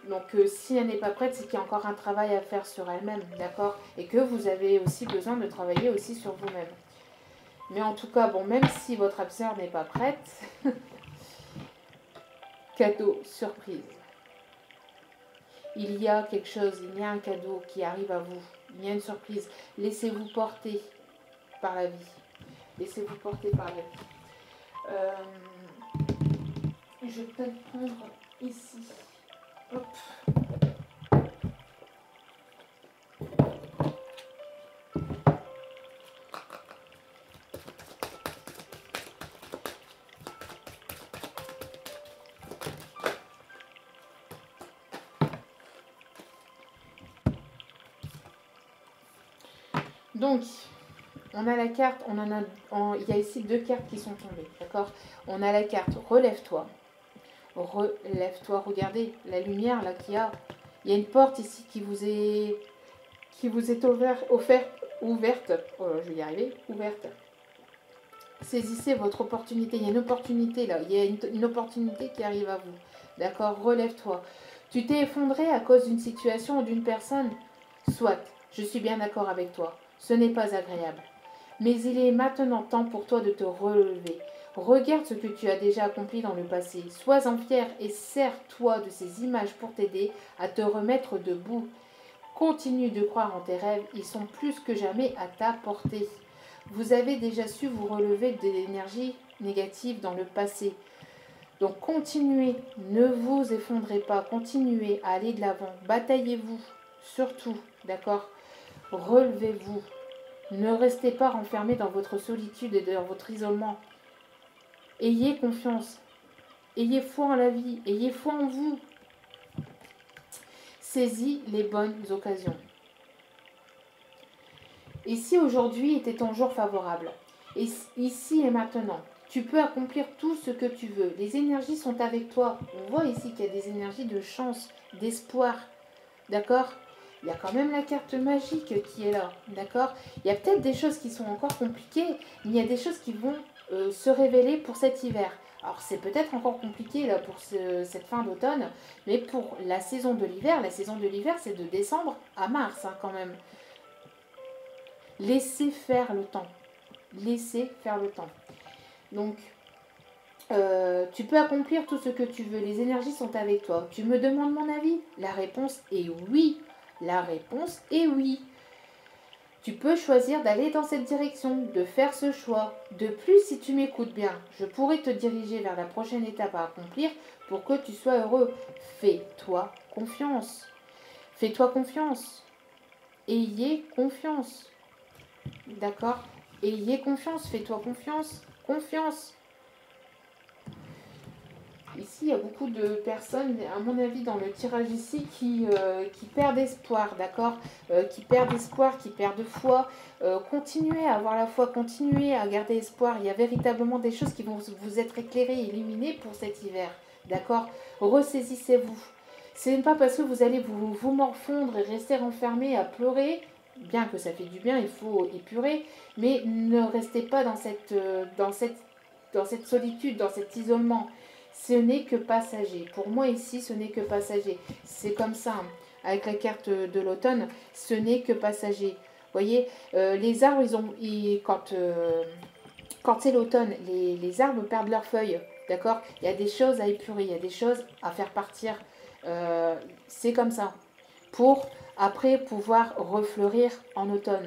Donc, si elle n'est pas prête, c'est qu'il y a encore un travail à faire sur elle-même, d'accord? Et que vous avez aussi besoin de travailler aussi sur vous-même. Mais en tout cas, bon, même si votre âme sœur n'est pas prête, cadeau, surprise. Il y a quelque chose, il y a un cadeau qui arrive à vous. Il y a une surprise. Laissez-vous porter par la vie. Laissez-vous porter par la vie. Je vais peut-être prendre ici. Hop. Donc, on a la carte, il y a ici 2 cartes qui sont tombées, d'accord? On a la carte relève-toi. Relève-toi, regardez la lumière là qu'il y a. Il y a une porte ici qui vous est ouverte. Oh, je vais y arriver, ouverte. Saisissez votre opportunité. Il y a une opportunité là. Il y a une opportunité qui arrive à vous. D'accord? Relève-toi. Tu t'es effondré à cause d'une situation ou d'une personne? Soit, je suis bien d'accord avec toi. Ce n'est pas agréable. Mais il est maintenant temps pour toi de te relever. Regarde ce que tu as déjà accompli dans le passé. Sois-en fier et sers-toi de ces images pour t'aider à te remettre debout. Continue de croire en tes rêves, ils sont plus que jamais à ta portée. Vous avez déjà su vous relever de l'énergie négative dans le passé. Donc continuez, ne vous effondrez pas, continuez à aller de l'avant, bataillez-vous, surtout, d'accord? Relevez-vous, ne restez pas renfermé dans votre solitude et dans votre isolement. Ayez confiance, ayez foi en la vie, ayez foi en vous. Saisis les bonnes occasions. Et si aujourd'hui était ton jour favorable, et ici et maintenant, tu peux accomplir tout ce que tu veux. Les énergies sont avec toi. On voit ici qu'il y a des énergies de chance, d'espoir. D'accord? Il y a quand même la carte magique qui est là. D'accord? Il y a peut-être des choses qui sont encore compliquées, mais il y a des choses qui vont se révéler pour cet hiver. Alors c'est peut-être encore compliqué là pour cette fin d'automne, mais pour la saison de l'hiver c'est de décembre à mars hein, quand même. Laissez faire le temps. Laissez faire le temps. Donc, tu peux accomplir tout ce que tu veux. Les énergies sont avec toi. Tu me demandes mon avis? La réponse est oui. La réponse est oui. Tu peux choisir d'aller dans cette direction, de faire ce choix. De plus, si tu m'écoutes bien, je pourrais te diriger vers la prochaine étape à accomplir pour que tu sois heureux. Fais-toi confiance. Fais-toi confiance. Ayez confiance. D'accord? Ayez confiance, fais-toi confiance. Confiance. Ici, il y a beaucoup de personnes, à mon avis, dans le tirage ici, qui perdent espoir, d'accord? Qui perdent espoir, qui perdent foi. Continuez à avoir la foi, continuez à garder espoir. Il y a véritablement des choses qui vont vous être éclairées, illuminées pour cet hiver, d'accord? Ressaisissez-vous. Ce n'est pas parce que vous allez vous morfondre et rester renfermé à pleurer, bien que ça fait du bien, il faut épurer, mais ne restez pas dans cette solitude, dans cet isolement. Ce n'est que passager. Pour moi ici, ce n'est que passager. C'est comme ça, hein. Avec la carte de l'automne, ce n'est que passager. Vous voyez, les arbres, quand c'est l'automne, les arbres perdent leurs feuilles. D'accord? Il y a des choses à épurer, il y a des choses à faire partir. C'est comme ça. Pour après pouvoir refleurir en automne.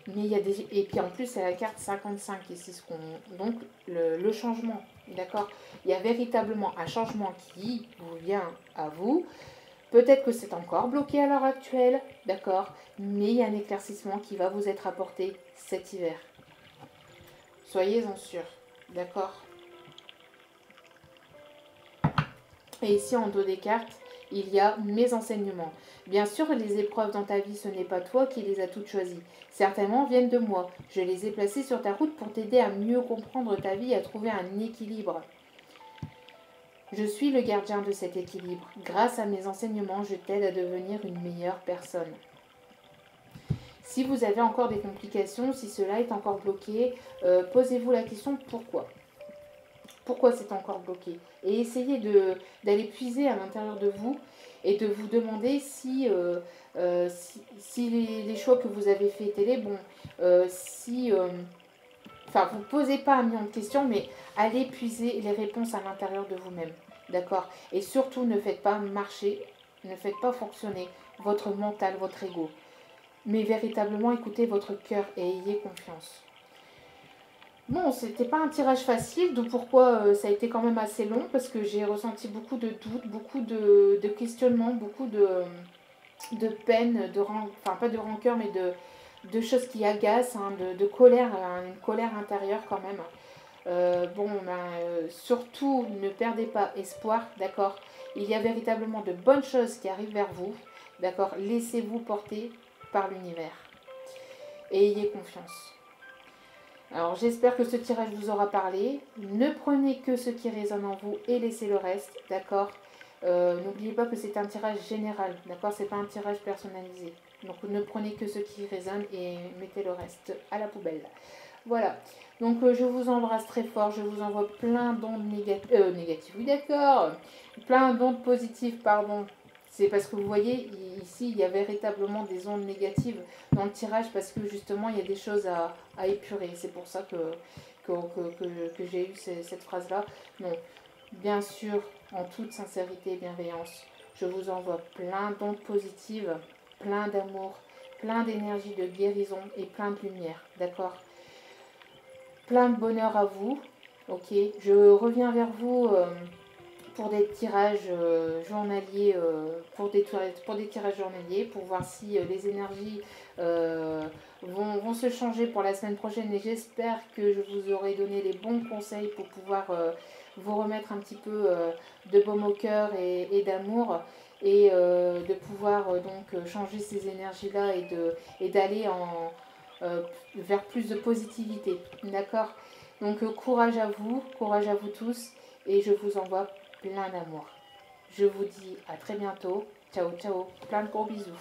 Mais il y a des... Et puis en plus, c'est la carte 55 ici. Donc, le changement. D'accord? Il y a véritablement un changement qui vous vient à vous. Peut-être que c'est encore bloqué à l'heure actuelle. D'accord? Mais il y a un éclaircissement qui va vous être apporté cet hiver. Soyez-en sûrs. D'accord? Et ici, en dos des cartes, il y a mes enseignements. Bien sûr, les épreuves dans ta vie, ce n'est pas toi qui les as toutes choisies. Certainement viennent de moi. Je les ai placées sur ta route pour t'aider à mieux comprendre ta vie et à trouver un équilibre. Je suis le gardien de cet équilibre. Grâce à mes enseignements, je t'aide à devenir une meilleure personne. Si vous avez encore des complications, si cela est encore bloqué, posez-vous la question pourquoi. Pourquoi c'est encore bloqué? Et essayez d'aller puiser à l'intérieur de vous et de vous demander si les choix que vous avez faits étaient les bons. Enfin, vous ne posez pas un million de questions, mais allez puiser les réponses à l'intérieur de vous-même. D'accord? Et surtout, ne faites pas marcher, ne faites pas fonctionner votre mental, votre ego. Mais véritablement, écoutez votre cœur et ayez confiance. Bon, c'était pas un tirage facile, d'où pourquoi ça a été quand même assez long, parce que j'ai ressenti beaucoup de doutes, beaucoup de questionnements, beaucoup de peine, enfin pas de rancœur, mais de choses qui agacent, hein, de colère, une colère intérieure quand même. Surtout, ne perdez pas espoir, d'accord? Il y a véritablement de bonnes choses qui arrivent vers vous, d'accord? Laissez-vous porter par l'univers et ayez confiance. Alors j'espère que ce tirage vous aura parlé. Ne prenez que ce qui résonne en vous et laissez le reste, d'accord? N'oubliez pas que c'est un tirage général, d'accord? C'est pas un tirage personnalisé. Donc ne prenez que ce qui résonne et mettez le reste à la poubelle. Voilà. Donc je vous embrasse très fort. Je vous envoie plein d'ondes négatives. Oui, d'accord. Plein d'ondes positives, pardon. C'est parce que vous voyez, ici, il y a véritablement des ondes négatives dans le tirage parce que justement, il y a des choses à épurer. C'est pour ça que j'ai eu cette phrase-là. Non, bien sûr, en toute sincérité et bienveillance, je vous envoie plein d'ondes positives, plein d'amour, plein d'énergie de guérison et plein de lumière. D'accord? Plein de bonheur à vous. Ok, je reviens vers vous pour des tirages journaliers, pour des tirages journaliers, pour voir si les énergies vont se changer pour la semaine prochaine. Et j'espère que je vous aurai donné les bons conseils pour pouvoir vous remettre un petit peu de baume au cœur et d'amour. Et de pouvoir donc changer ces énergies-là et d'aller vers plus de positivité. D'accord? Donc courage à vous tous et je vous envoie plein d'amour. Je vous dis à très bientôt. Ciao, ciao. Plein de gros bisous.